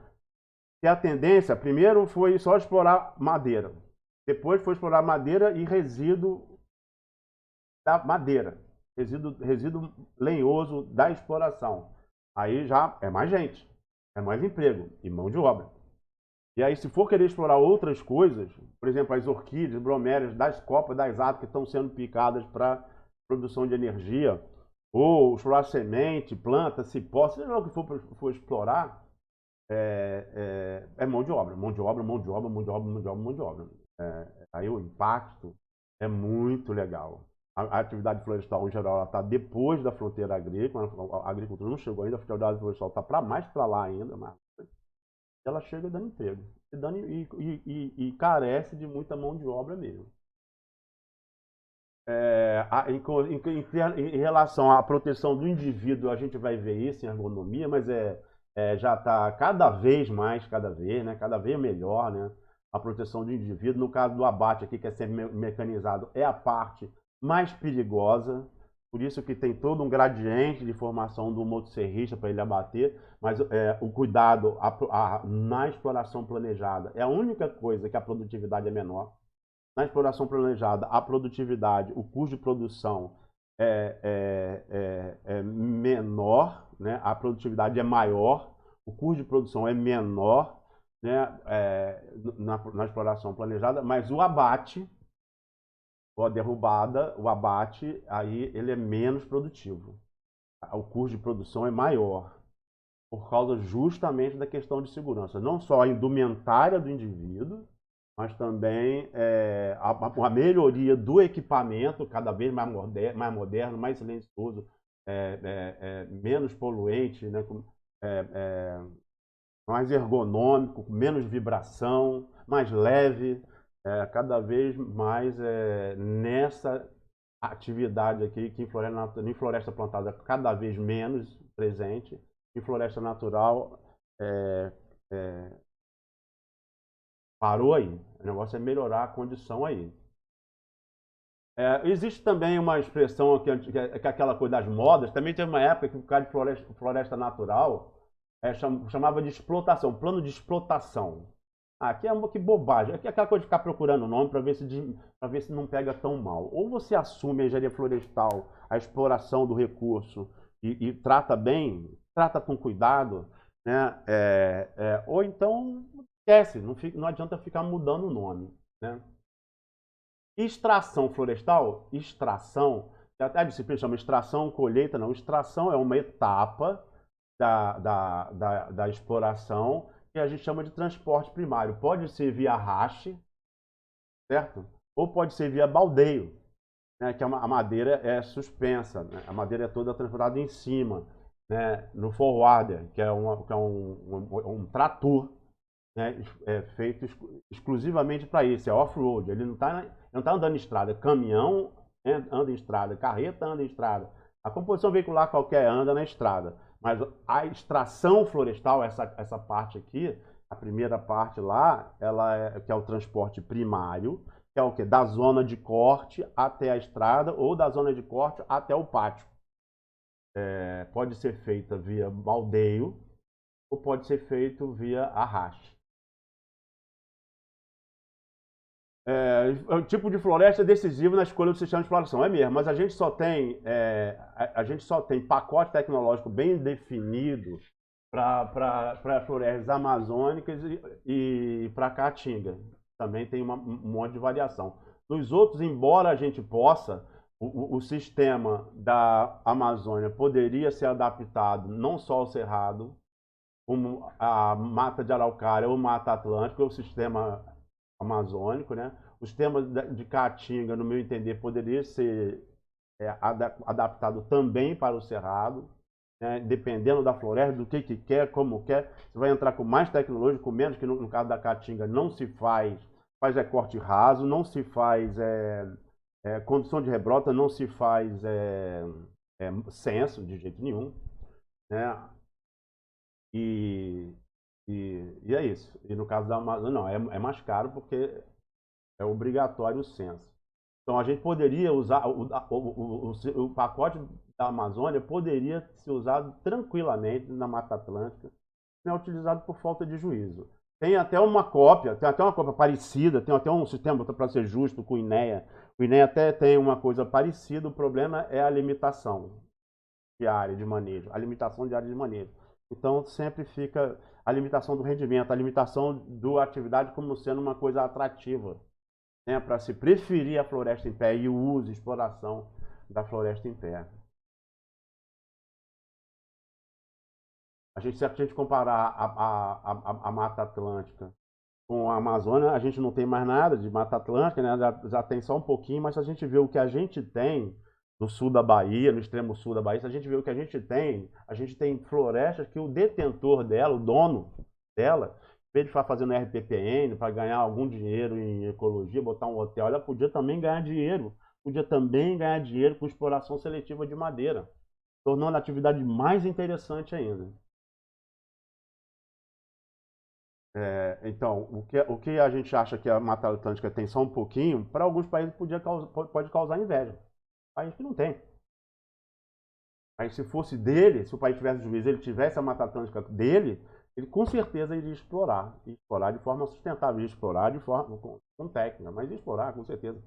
que a tendência, primeiro foi só explorar madeira, depois foi explorar madeira e resíduo da madeira, resíduo lenhoso da exploração. Aí já é mais gente, é mais emprego e mão de obra. E aí, se for querer explorar outras coisas, por exemplo, as orquídeas, bromélias, das copas, das árvores que estão sendo picadas para produção de energia, ou explorar semente, planta, cipó, seja lá o que for explorar, mão de obra, mão de obra, mão de obra, mão de obra, mão de obra, mão de obra. Aí o impacto é muito legal. A atividade florestal, em geral, está depois da fronteira agrícola, a agricultura não chegou ainda, a atividade florestal está mais para lá ainda, mas ela chega dando emprego e carece de muita mão de obra mesmo. Em relação à proteção do indivíduo, a gente vai ver isso em ergonomia, mas já está cada vez mais, né, cada vez melhor, né? a proteção do indivíduo. No caso do abate aqui, que é semi-mecanizado, é a parte mais perigosa, por isso que tem todo um gradiente de formação do motosserrista para ele abater, mas o cuidado na exploração planejada é a única coisa que a produtividade é menor. Na exploração planejada, a produtividade, o custo de produção é menor, né? A produtividade é maior, o custo de produção é menor, né? Na exploração planejada, mas o abate, ou a derrubada, o abate, aí ele é menos produtivo. O custo de produção é maior, por causa justamente da questão de segurança. Não só a indumentária do indivíduo, mas também a melhoria do equipamento, cada vez mais moderno, mais silencioso, menos poluente, né? Mais ergonômico, com menos vibração, mais leve, cada vez mais nessa atividade aqui, que em floresta plantada cada vez menos presente, em floresta natural parou aí. O negócio é melhorar a condição aí. Existe também uma expressão que é aquela coisa das modas. Também teve uma época que o cara de floresta natural chamava de explotação, plano de explotação. Aqui que bobagem. Aqui é aquela coisa de ficar procurando o nome para ver se não pega tão mal. Ou você assume a engenharia florestal, a exploração do recurso e trata bem, trata com cuidado, né? Ou então esquece, não adianta ficar mudando o nome, né? Extração florestal, até a disciplina chama extração, colheita, não. Extração é uma etapa da exploração que a gente chama de transporte primário. Pode ser via arraste, certo? Ou pode ser via baldeio, né? Que a madeira é suspensa, né? A madeira é toda transportada em cima, né? No forwarder, que é um trator, né? Feito exclusivamente para isso, é off-road. Ele não está andando em estrada, caminhão anda em estrada, carreta anda em estrada. A composição veicular qualquer anda na estrada. Mas a extração florestal, essa parte aqui, a primeira parte lá, que é o transporte primário, que é o quê? Da zona de corte até a estrada ou da zona de corte até o pátio. Pode ser feita via baldeio ou pode ser feito via arraste. O tipo de floresta é decisivo na escolha do sistema de exploração, é mesmo, mas a gente só tem pacote tecnológico bem definido para florestas amazônicas e para caatinga. Também tem um monte de variação. Nos outros, embora a gente possa, o sistema da Amazônia poderia ser adaptado não só ao cerrado, como a mata de araucária ou mata atlântica, ou o sistema amazônico, né? O sistema de caatinga, no meu entender, poderia ser adaptado também para o cerrado, né? Dependendo da floresta, do que quer, como quer. Você vai entrar com mais tecnologia, com menos, que no caso da caatinga não se faz corte raso, não se faz condução de rebrota, não se faz censo de jeito nenhum, né? E é isso. E no caso da Amazônia, não, é mais caro porque é obrigatório o censo. Então a gente poderia usar, o pacote da Amazônia poderia ser usado tranquilamente na Mata Atlântica, não é utilizado por falta de juízo. Tem até uma cópia parecida, tem até um sistema, para ser justo, com o INEA. O INEA até tem uma coisa parecida, o problema é a limitação de área de manejo, a limitação de área de manejo. Então sempre fica a limitação do rendimento, a limitação da atividade como sendo uma coisa atrativa, né, para se preferir a floresta em pé e o uso e exploração da floresta em pé. Se a gente comparar a Mata Atlântica com a Amazônia, a gente não tem mais nada de Mata Atlântica, né? Já tem só um pouquinho, mas se a gente vê o que a gente tem no sul da Bahia, no extremo sul da Bahia, se a gente vê o que a gente tem florestas que o detentor dela, o dono dela, em vez de ficar fazendo RPPN para ganhar algum dinheiro em ecologia, botar um hotel, ela podia também ganhar dinheiro com exploração seletiva de madeira, tornando a atividade mais interessante ainda. Então, o que a gente acha que a Mata Atlântica tem só um pouquinho, para alguns países pode causar inveja. País que não tem. Aí se fosse dele, se o país tivesse juízo, ele tivesse a Mata Atlântica dele, ele com certeza iria explorar de forma sustentável, iria explorar de forma com técnica, mas ia explorar com certeza.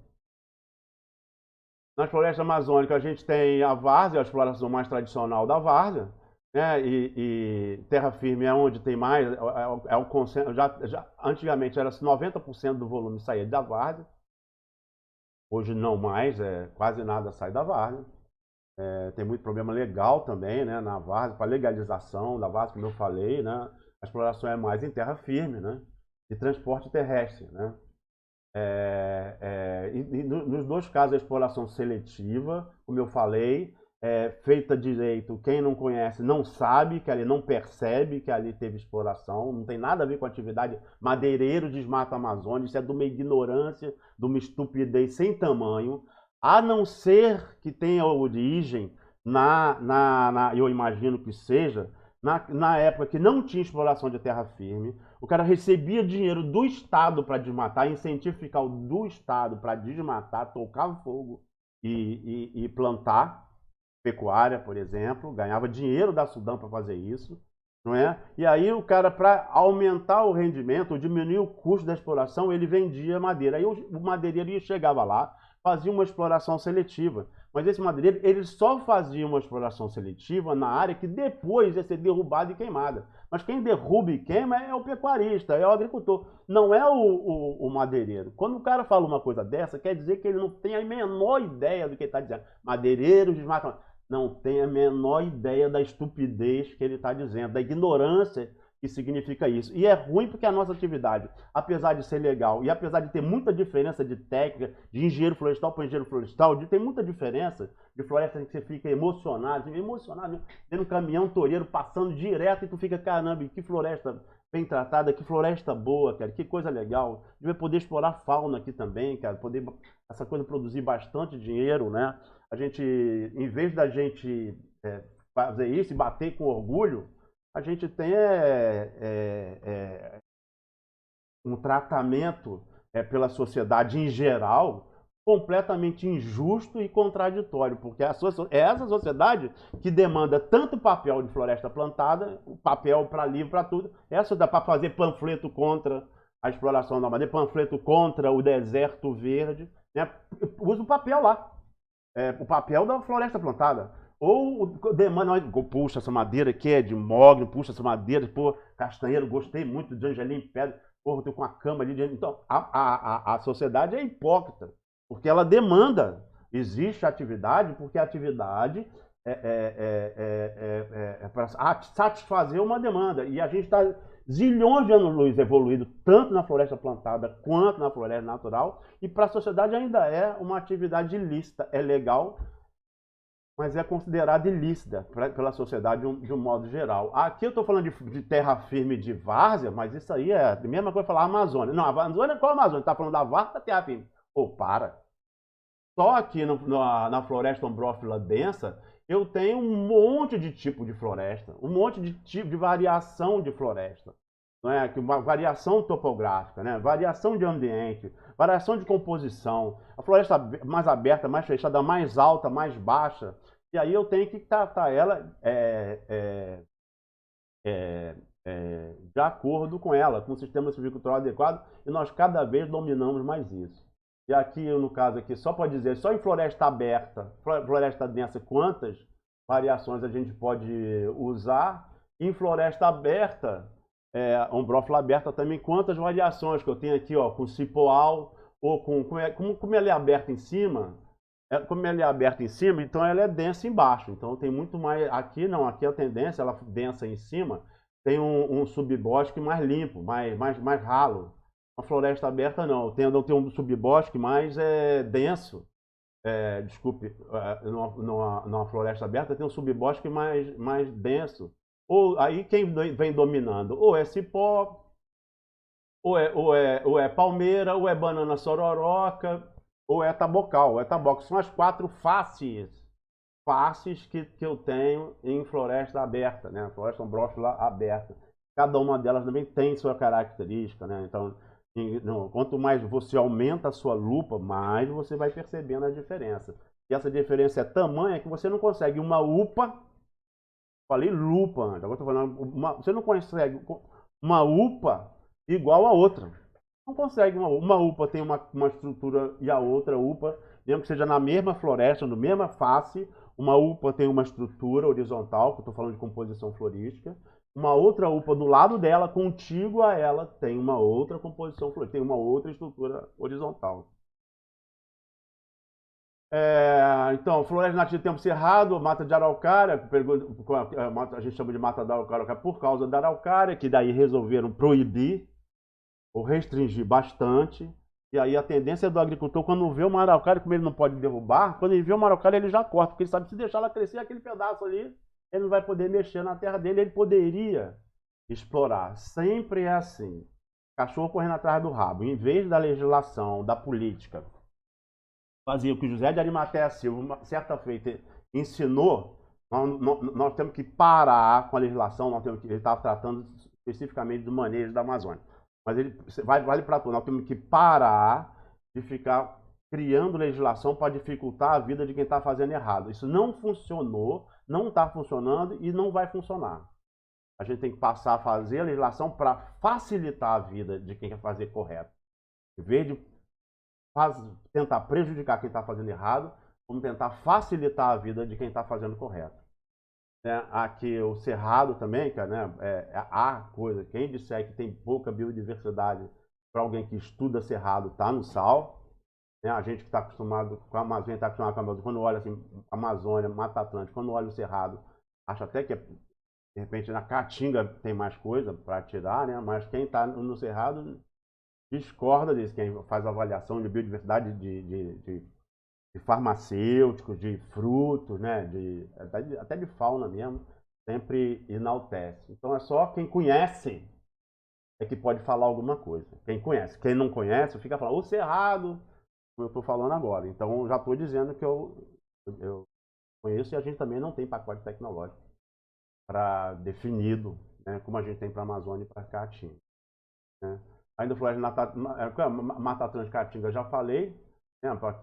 Nas florestas amazônicas a gente tem a várzea, a exploração mais tradicional da várzea, né? E terra firme é onde tem mais, é o consenso, antigamente era 90% do volume saía da várzea, hoje não mais, quase nada sai da várzea. Tem muito problema legal também, né, na várzea, para legalização da várzea, como eu falei, né? A exploração é mais em terra firme, né? De transporte terrestre, né? Nos dois casos, a exploração seletiva, como eu falei, feita direito, quem não conhece não sabe, que ali não percebe que ali teve exploração, não tem nada a ver com a atividade madeireiro desmata a Amazônia, isso é de uma ignorância, de uma estupidez sem tamanho, a não ser que tenha origem, eu imagino que seja, na época que não tinha exploração de terra firme, o cara recebia dinheiro do Estado para desmatar, incentivo fiscal do Estado para desmatar, tocar fogo e plantar pecuária, por exemplo, ganhava dinheiro da Sudão para fazer isso, não é? E aí o cara, para aumentar o rendimento, ou diminuir o custo da exploração, ele vendia madeira. Aí o madeireiro chegava lá, fazia uma exploração seletiva. Mas esse madeireiro, ele só fazia uma exploração seletiva na área que depois ia ser derrubada e queimada. Mas quem derruba e queima é o pecuarista, é o agricultor, não é o madeireiro. Quando o cara fala uma coisa dessa, quer dizer que ele não tem a menor ideia do que ele está dizendo. Madeireiros desmatam. Não tem a menor ideia da estupidez que ele está dizendo, da ignorância que significa isso. E é ruim porque a nossa atividade, apesar de ser legal e apesar de ter muita diferença de técnica, de engenheiro florestal para engenheiro florestal, tem muita diferença de floresta que você fica emocionado, vendo um caminhão toureiro passando direto e tu fica, caramba, que floresta bem tratada, que floresta boa, cara, que coisa legal. Devia poder explorar fauna aqui também, cara, poder essa coisa produzir bastante dinheiro, né? A gente, em vez da gente fazer isso e bater com orgulho, a gente tem um tratamento pela sociedade em geral completamente injusto e contraditório, porque é essa sociedade que demanda tanto papel de floresta plantada, o papel para livro, para tudo, essa dá para fazer panfleto contra a exploração da madeira, panfleto contra o deserto verde, né? Usa o papel lá, o papel da floresta plantada. Ou demanda, puxa, essa madeira aqui é de mogno, puxa, essa madeira, pô, castanheiro, gostei muito de Angelim Pedra, pô, tô com uma cama ali. Então, a sociedade é hipócrita, porque ela demanda, existe atividade, porque a atividade para satisfazer uma demanda. E a gente está zilhões de anos-luz evoluído, tanto na floresta plantada quanto na floresta natural, e para a sociedade ainda é uma atividade ilícita, é legal, mas é considerada ilícita pela sociedade de um modo geral. Aqui eu estou falando de terra firme de várzea, mas isso aí é a mesma coisa falar Amazônia. Não, a Amazônia, qual a Amazônia? Está falando da várzea da terra firme. Pô, para. Só aqui na floresta ombrófila densa, eu tenho um monte de tipo de floresta, um monte de tipo de variação de floresta. Não é? Uma variação topográfica, né? Variação de ambiente, variação de composição, a floresta mais aberta, mais fechada, mais alta, mais baixa, e aí eu tenho que tratar ela de acordo com ela, com o sistema silvicultural adequado, e nós cada vez dominamos mais isso. E aqui, no caso aqui, só para dizer, só em floresta aberta, floresta densa, quantas variações a gente pode usar, em floresta aberta, ombrófila aberta também, quantas variações que eu tenho aqui, ó, com cipoal, ou como ela é aberta em cima, como ela é aberta em cima, então ela é densa embaixo. Então tem muito mais, aqui não, aqui a tendência, ela densa em cima, tem um subbosque mais limpo, mais ralo. A floresta aberta não, tem um subbosque mais denso, desculpe, numa floresta aberta tem um subbosque mais denso. Ou aí quem vem dominando? Ou é cipó, ou é palmeira, ou é banana sororoca, ou é tabocal. São as quatro faces que eu tenho em floresta aberta, né? Floresta ombrófila aberta. cada uma delas também tem sua característica, né? Então, quanto mais você aumenta a sua lupa, mais você vai percebendo a diferença. E essa diferença é tamanha que você não consegue uma UPA, falei lupa antes, agora estou falando, você não consegue uma UPA igual a outra. Não consegue uma UPA tem uma estrutura e a outra UPA, mesmo que seja na mesma floresta, na mesma face, uma UPA tem uma estrutura horizontal, que eu estou falando de composição florística, uma outra UPA do lado dela, contígua a ela, tem uma outra composição florística, tem uma outra estrutura horizontal. Então, floresta nativa de tempo cerrado, mata de araucária, a gente chama de mata da araucária por causa da araucária, que daí resolveram proibir ou restringir bastante. E aí a tendência do agricultor, quando vê uma araucária, como ele não pode derrubar, quando ele vê uma araucária ele já corta, porque ele sabe que se deixar ela crescer aquele pedaço ali, ele não vai poder mexer na terra dele, ele poderia explorar. Sempre é assim. Cachorro correndo atrás do rabo. Em vez da legislação, da política, fazer o que José de Arimateia Silva, certa feita, ensinou, nós temos que parar com a legislação, ele estava tratando especificamente do manejo da Amazônia. Mas ele vale para tudo. Nós temos que parar de ficar criando legislação para dificultar a vida de quem está fazendo errado. Isso não funcionou, não está funcionando e não vai funcionar. A gente tem que passar a fazer a legislação para facilitar a vida de quem quer fazer correto. Em vez de tentar prejudicar quem está fazendo errado, vamos tentar facilitar a vida de quem está fazendo correto. Aqui o cerrado também, que a coisa, quem disser que tem pouca biodiversidade para alguém que estuda cerrado, está no sal. A gente que está acostumado com a Amazônia, está acostumado com a Amazônia, quando olha assim, Amazônia, Mata Atlântica, quando olha o cerrado, acha até que de repente na Caatinga tem mais coisa para tirar, né? Mas quem está no cerrado discorda disso, quem faz avaliação de biodiversidade de farmacêuticos, de frutos, né, até de fauna mesmo, sempre enaltece. Então é só quem conhece é que pode falar alguma coisa. Quem conhece. Quem não conhece fica falando, o cerrado, como eu estou falando agora. Então já estou dizendo que eu conheço e a gente também não tem pacote tecnológico para definido, né, como a gente tem para a Amazônia e para a Caatinga. Né? Ainda floresta Mata Atlântica Caatinga já falei.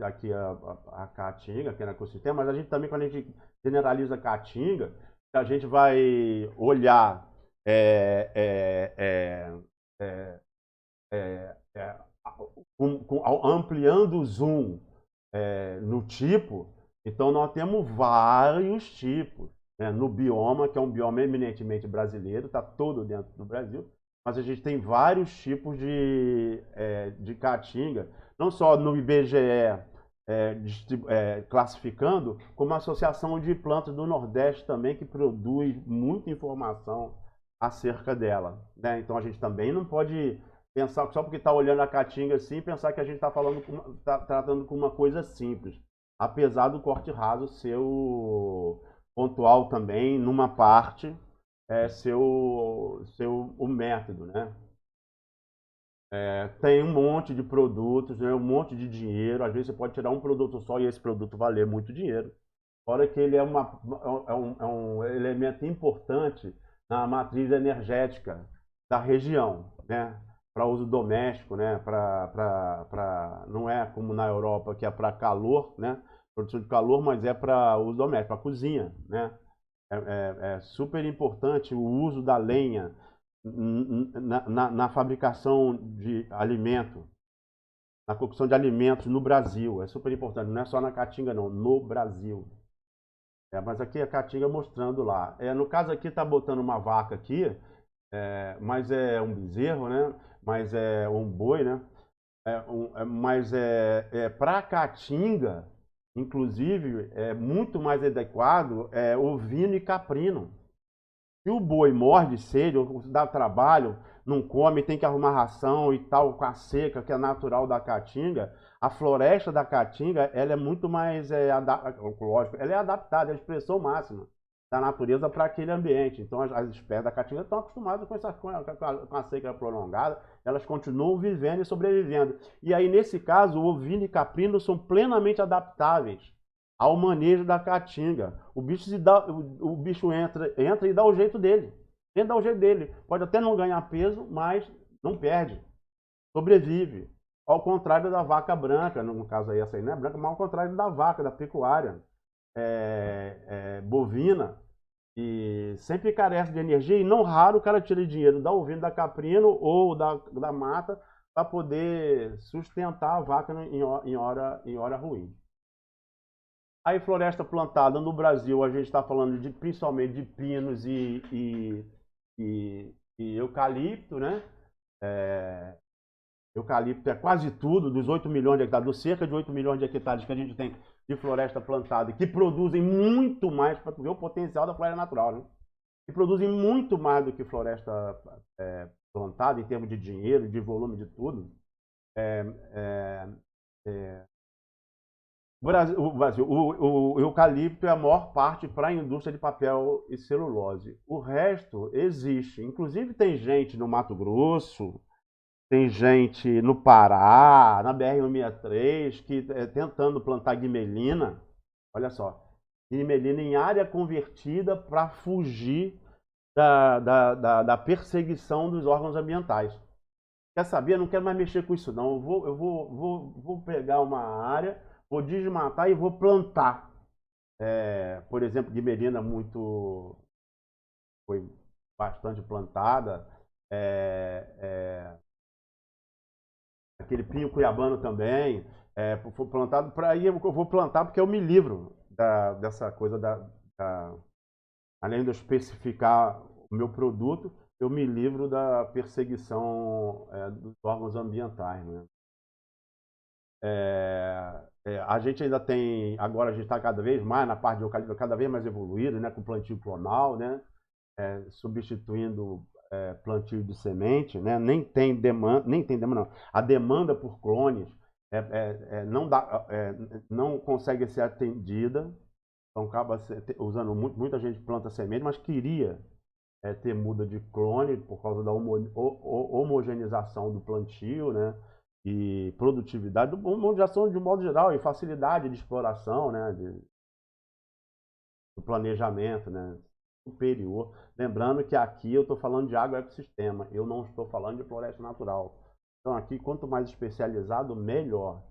Aqui a Caatinga, que é no ecossistema, mas a gente também, quando a gente generaliza a Caatinga, a gente vai olhar ampliando o zoom no tipo, então nós temos vários tipos. No bioma, que é um bioma eminentemente brasileiro, está todo dentro do Brasil, mas a gente tem vários tipos de caatinga, não só no IBGE classificando, como a Associação de Plantas do Nordeste também, que produz muita informação acerca dela. Né? Então a gente também não pode pensar, só porque está olhando a caatinga assim, pensar que a gente está tratando com uma coisa simples. Apesar do corte raso ser o pontual também, numa parte, ser o método, né? Tem um monte de produtos, né? Um monte de dinheiro. Às vezes você pode tirar um produto só e esse produto valer muito dinheiro. Fora que ele é um elemento importante na matriz energética da região, né? Para uso doméstico, né? Não é como na Europa, que é para calor, né? Produção de calor, mas é para uso doméstico, para cozinha, né? É super importante o uso da lenha na fabricação de alimento, na cocção de alimentos no Brasil. É super importante, não é só na Caatinga não, no Brasil. Mas aqui a Caatinga mostrando lá. No caso aqui está botando uma vaca aqui, mas é um bezerro, né? Mas é um boi, né? Mas para a Caatinga, inclusive, é muito mais adequado ovino e caprino. Se o boi morde sede, ou dá trabalho, não come, tem que arrumar ração e tal, com a seca, que é natural da Caatinga, a floresta da Caatinga, ela é muito mais, lógico, ela é adaptada, é a expressão máxima da natureza para aquele ambiente. Então as espécies da Caatinga estão acostumadas com a seca prolongada, elas continuam vivendo e sobrevivendo. E aí, nesse caso, o ovino e caprino são plenamente adaptáveis ao manejo da Caatinga. O bicho entra e dá o jeito dele. Tenta dar o jeito dele. Pode até não ganhar peso, mas não perde. Sobrevive. Ao contrário da vaca branca, no caso aí essa aí não é branca, mas ao contrário da vaca, da pecuária bovina, e sempre carece de energia, e não raro o cara tira dinheiro da ovina, da caprino ou da mata para poder sustentar a vaca em hora ruim. Aí floresta plantada no Brasil, a gente está falando principalmente de pinos e eucalipto, né? É, eucalipto é quase tudo, dos 8 milhões de hectares, dos cerca de 8 milhões de hectares que a gente tem de floresta plantada, que produzem muito mais, para ver o potencial da floresta natural, né? Que produzem muito mais do que floresta plantada, em termos de dinheiro, de volume, de tudo. É, é, é, o eucalipto é a maior parte para a indústria de papel e celulose. O resto existe. Inclusive tem gente no Mato Grosso, tem gente no Pará, na BR-163, que tentando plantar guimelina. Olha só, guimelina em área convertida para fugir da perseguição dos órgãos ambientais. Quer saber? Eu não quero mais mexer com isso, não. Vou pegar uma área, vou desmatar e vou plantar. Por exemplo, guimelina foi bastante plantada. Aquele pinho cuiabano também. Foi plantado. Para aí eu vou plantar porque eu me livro dessa coisa além de eu especificar o meu produto, eu me livro da perseguição dos órgãos ambientais, né? A gente ainda tem, agora a gente está cada vez mais na parte de eucalipto, cada vez mais evoluído, né, com plantio clonal, né, substituindo plantio de semente, né, nem tem demanda não. A demanda por clones não consegue ser atendida, então acaba usando muita gente planta semente, mas queria ter muda de clone por causa da homogeneização do plantio, né? E produtividade, homogeneização de modo geral, e facilidade de exploração, né? Do planejamento, né? Superior. Lembrando que aqui eu estou falando de agroecossistema, eu não estou falando de floresta natural. Então aqui, quanto mais especializado, melhor.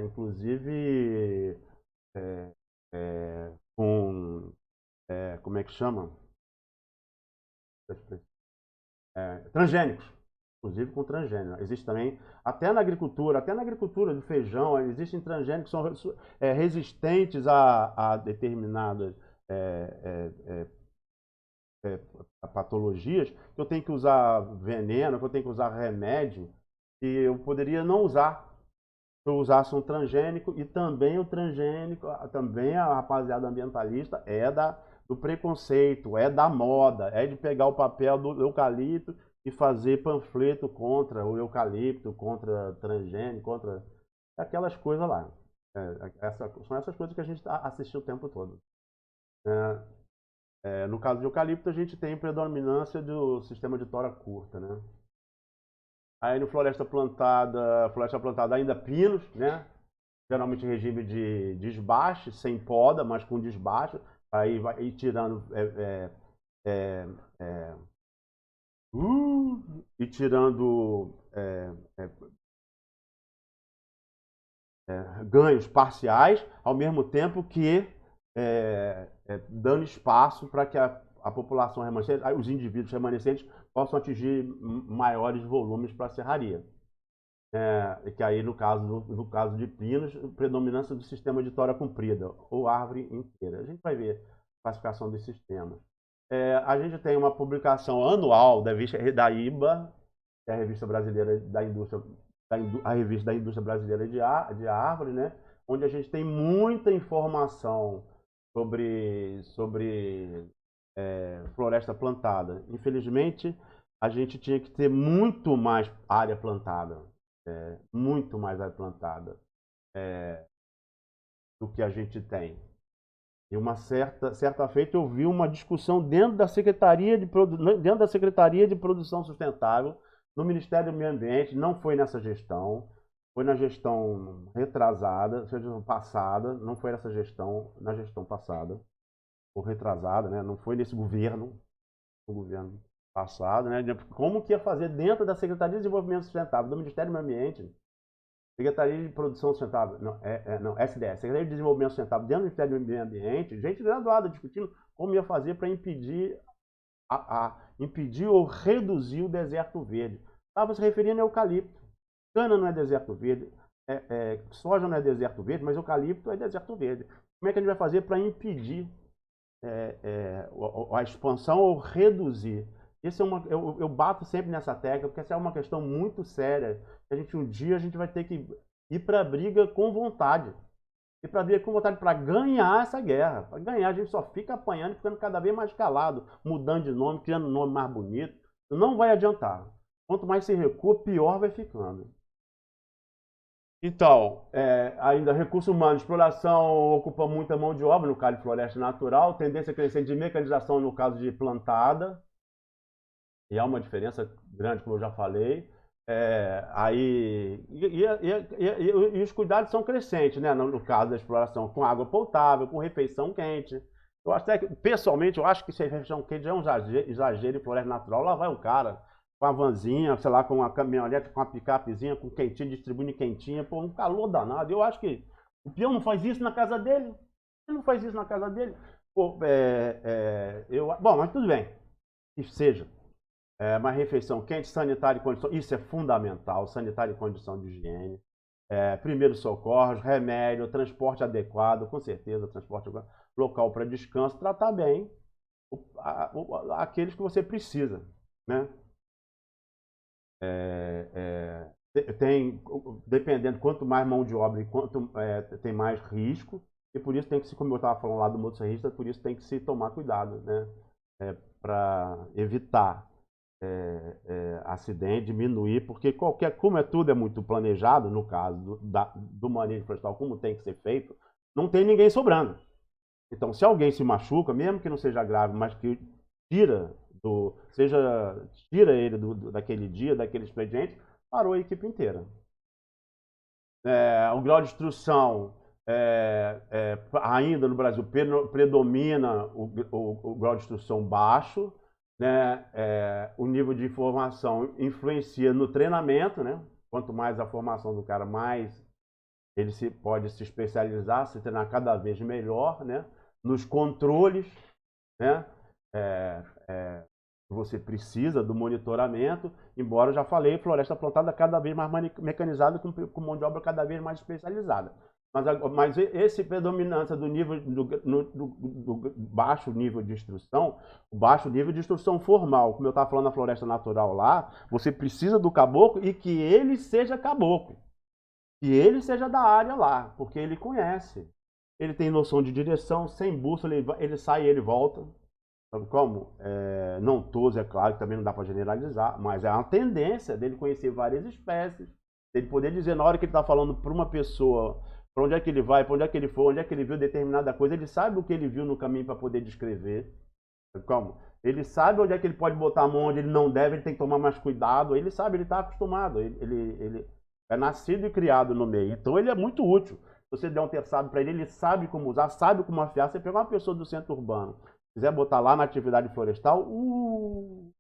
Inclusive, como é que chama? Transgênicos, inclusive com transgênio. Existe também, até na agricultura do feijão, existem transgênicos que são resistentes a determinadas patologias, que eu tenho que usar veneno, que eu tenho que usar remédio, que eu poderia não usar. Se eu usasse um transgênico, e também o transgênico, também a rapaziada ambientalista do preconceito, da moda, de pegar o papel do eucalipto e fazer panfleto contra o eucalipto, contra transgênico, contra aquelas coisas lá. São essas coisas que a gente assistiu o tempo todo. No caso de eucalipto, a gente tem predominância do sistema de tora curta, né? Aí no floresta plantada ainda pinos, né? Geralmente em regime de desbaste, sem poda, mas com desbaste. Aí vai ir tirando e tirando ganhos parciais, ao mesmo tempo que dando espaço para que a população remanescente, os indivíduos remanescentes, possam atingir maiores volumes para a serraria. Que aí, no caso de pinos, predominância do sistema de tora comprida, ou árvore inteira. A gente vai ver a classificação dos sistemas. A gente tem uma publicação anual da IBA, que é a Revista Brasileira da Indústria, a Revista da Indústria Brasileira de Árvore, né? Onde a gente tem muita informação sobre floresta plantada. Infelizmente, a gente tinha que ter muito mais área plantada, muito mais área plantada do que a gente tem. E certa feita eu vi uma discussão dentro da Secretaria de Produção Sustentável, no Ministério do Meio Ambiente, não foi nessa gestão, foi na gestão retrasada, gestão passada, não foi nessa gestão, na gestão passada, ou retrasada, né? Não foi nesse governo, passado, né? De como que ia fazer dentro da Secretaria de Desenvolvimento Sustentável, do Ministério do Meio Ambiente, Secretaria de Produção Sustentável, não, SDS, Secretaria de Desenvolvimento Sustentável, dentro do Ministério do Meio Ambiente, gente graduada discutindo como ia fazer para impedir, impedir ou reduzir o deserto verde. Estava se referindo ao eucalipto. Cana não é deserto verde, soja não é deserto verde, mas eucalipto é deserto verde. Como é que a gente vai fazer para impedir a expansão ou reduzir? Isso eu bato sempre nessa tecla, porque essa é uma questão muito séria. Um dia a gente vai ter que ir para a briga com vontade. Ir para a briga com vontade para ganhar essa guerra. Para ganhar, a gente só fica apanhando, ficando cada vez mais calado, mudando de nome, criando um nome mais bonito. Não vai adiantar. Quanto mais se recua, pior vai ficando. Então, ainda recurso humano, exploração ocupa muita mão de obra no caso de floresta natural, tendência crescente de mecanização no caso de plantada, e há uma diferença grande, como eu já falei. E os cuidados são crescentes, né? No caso da exploração, com água potável, com refeição quente. Eu acho até que, pessoalmente, eu acho que se a refeição quente é um exagero em floresta natural. Lá vai o cara com a vanzinha, sei lá, com uma caminhonete, com uma picapezinha, com quentinha, distribuindo quentinha, pô, um calor danado. Eu acho que o peão não faz isso na casa dele. Ele não faz isso na casa dele. Pô, bom, mas tudo bem, que seja. Uma refeição quente, sanitária e condição, isso é fundamental, sanitária e condição de higiene. Primeiros socorros, remédio, transporte adequado, com certeza, transporte adequado, local para descanso, tratar bem aqueles que você precisa, né? Dependendo, quanto mais mão de obra e quanto tem mais risco, e por isso tem que se, como eu estava falando lá do motorista, por isso tem que se tomar cuidado, né? Para evitar acidente, diminuir, porque como tudo é muito planejado, no caso do manejo florestal, como tem que ser feito, não tem ninguém sobrando. Então, se alguém se machuca, mesmo que não seja grave, mas que tira ele daquele dia, daquele expediente, parou a equipe inteira. O grau de instrução, ainda no Brasil, predomina o grau de instrução baixo, né? O nível de informação influencia no treinamento, né? Quanto mais a formação do cara, mais ele pode se especializar, se treinar cada vez melhor, né? Nos controles, né? Você precisa do monitoramento, embora eu já falei, floresta plantada cada vez mais mecanizada, com mão de obra cada vez mais especializada. Mas esse predominância do nível do baixo nível de instrução, o baixo nível de instrução formal, como eu estava falando na floresta natural lá, você precisa do caboclo e que ele seja caboclo, que ele seja da área lá, porque ele conhece, ele tem noção de direção, sem bússola, ele sai e ele volta. Sabe como? Não todos, é claro, que também não dá para generalizar, mas é uma tendência dele conhecer várias espécies, dele poder dizer na hora que ele está falando para uma pessoa, para onde é que ele vai, para onde é que ele foi, onde é que ele viu determinada coisa, ele sabe o que ele viu no caminho para poder descrever. Sabe como? Ele sabe onde é que ele pode botar a mão, onde ele não deve, ele tem que tomar mais cuidado, ele sabe, ele está acostumado, ele é nascido e criado no meio, então ele é muito útil. Se você der um terçado para ele, ele sabe como usar, sabe como afiar. Você pegar uma pessoa do centro urbano, quiser botar lá na atividade florestal, o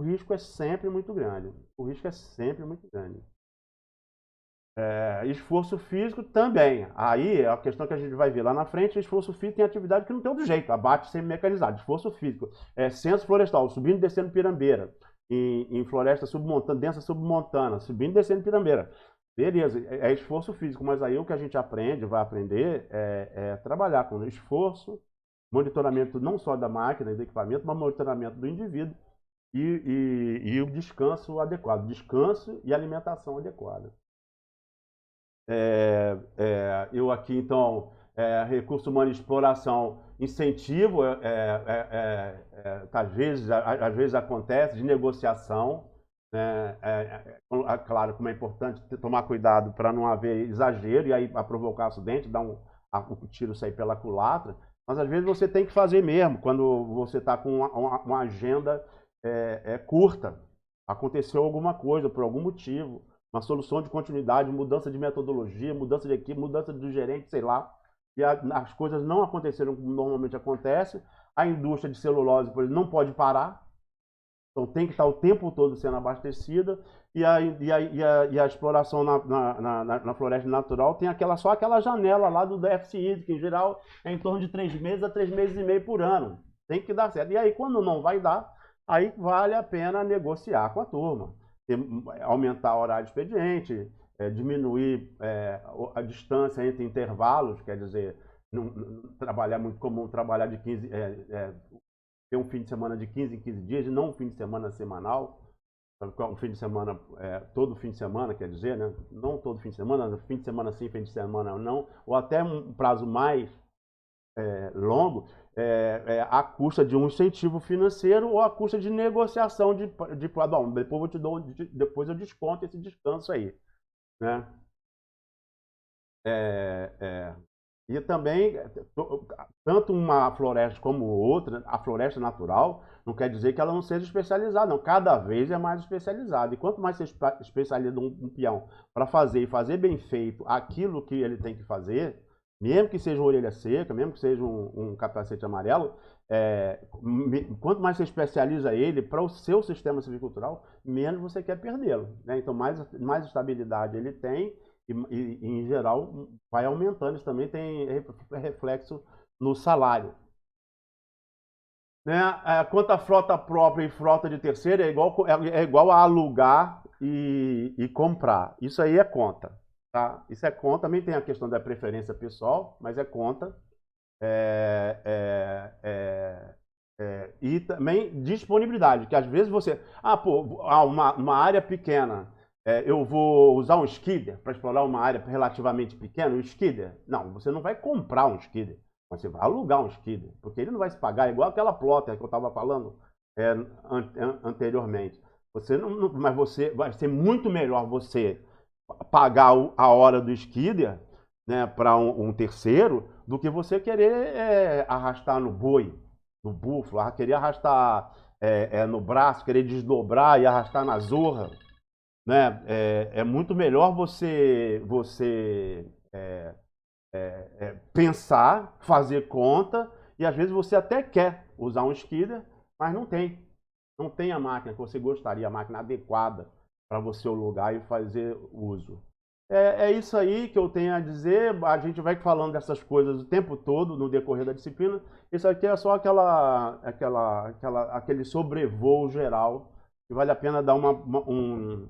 risco é sempre muito grande. O risco é sempre muito grande. Esforço físico também. Aí é a questão que a gente vai ver lá na frente. Esforço físico tem atividade que não tem outro jeito. Abate semi-mecanizado. Esforço físico. Censo florestal, subindo e descendo pirambeira. Em floresta submontana, densa submontana, subindo e descendo pirambeira. Beleza, é esforço físico, mas aí o que a gente vai aprender é trabalhar com esforço, monitoramento não só da máquina e do equipamento, mas monitoramento do indivíduo e o descanso adequado, descanso e alimentação adequada. Eu aqui, então, recurso humano e exploração, incentivo, às vezes acontece, de negociação, né? Claro, como é importante tomar cuidado para não haver exagero e aí a provocar acidente, dar o tiro sair pela culatra, mas às vezes você tem que fazer mesmo, quando você está com uma agenda curta, aconteceu alguma coisa por algum motivo, uma solução de continuidade, mudança de metodologia, mudança de equipe, mudança do gerente, sei lá, e as coisas não aconteceram como normalmente acontece. A indústria de celulose, por exemplo, não pode parar, Então tem que estar o tempo todo sendo abastecida, e a exploração na floresta natural tem só aquela janela lá do déficit hídrico, que em geral é em torno de 3 meses a 3 meses e meio por ano. Tem que dar certo. E aí, quando não vai dar, aí vale a pena negociar com a turma. Aumentar a horário de expediente, diminuir a distância entre intervalos, quer dizer, não trabalhar muito comum, trabalhar de 15, ter um fim de semana de 15 em 15 dias, e não um fim de semana semanal, um fim de semana, todo fim de semana, quer dizer, né? Não todo fim de semana sim, fim de semana não, ou até um prazo mais longo, à custa de um incentivo financeiro ou à custa de negociação bom, depois eu desconto esse descanso aí, né? E também, tanto uma floresta como outra, a floresta natural, não quer dizer que ela não seja especializada, não. Cada vez é mais especializada. E quanto mais você especializa um peão para fazer bem feito aquilo que ele tem que fazer, mesmo que seja uma orelha seca, mesmo que seja um capacete amarelo, quanto mais você especializa ele para o seu sistema silvicultural, menos você quer perdê-lo, né? Então, mais estabilidade ele tem, e, em geral, vai aumentando. Isso também tem reflexo no salário. Né? Quanto à frota própria e frota de terceiro, é igual a alugar e comprar. Isso aí é conta. Tá? Isso é conta. Também tem a questão da preferência pessoal, mas é conta. E também disponibilidade, que às vezes você... uma área pequena, eu vou usar um skidder para explorar uma área relativamente pequena, um skidder? Não, você não vai comprar um skidder, você vai alugar um skidder, porque ele não vai se pagar, igual aquela plotter que eu estava falando anteriormente. Mas vai ser muito melhor você pagar a hora do skidder, né, para um terceiro, do que você querer arrastar no boi, no búfalo, querer arrastar no braço, querer desdobrar e arrastar na zorra, né? É muito melhor você pensar, fazer conta, e às vezes você até quer usar um skidder, mas não tem. Não tem a máquina que você gostaria, a máquina adequada para você alugar e fazer uso. É isso aí que eu tenho a dizer. A gente vai falando dessas coisas o tempo todo no decorrer da disciplina. Isso aqui é só aquele sobrevoo geral, que vale a pena dar um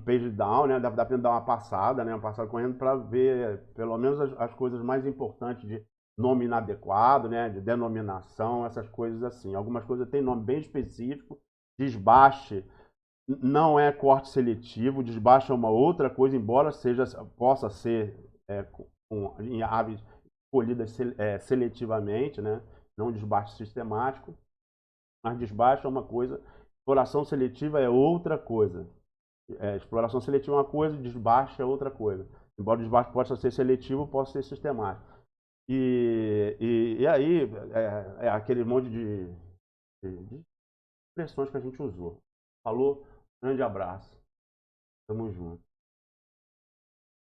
page down, né? Dá pena dar uma passada correndo para ver pelo menos as coisas mais importantes de nome inadequado, né? De denominação, essas coisas assim. Algumas coisas têm nome bem específico, desbaste. Não é corte seletivo, desbaste é uma outra coisa, embora possa ser em aves colhidas seletivamente, né? Não desbaste sistemático, mas desbaste é uma coisa, exploração seletiva é outra coisa. Exploração seletiva é uma coisa, desbaste é outra coisa. Embora o desbaste possa ser seletivo, possa ser sistemático. E aí é aquele monte de expressões que a gente usou. Falou? Grande abraço. Tamo junto.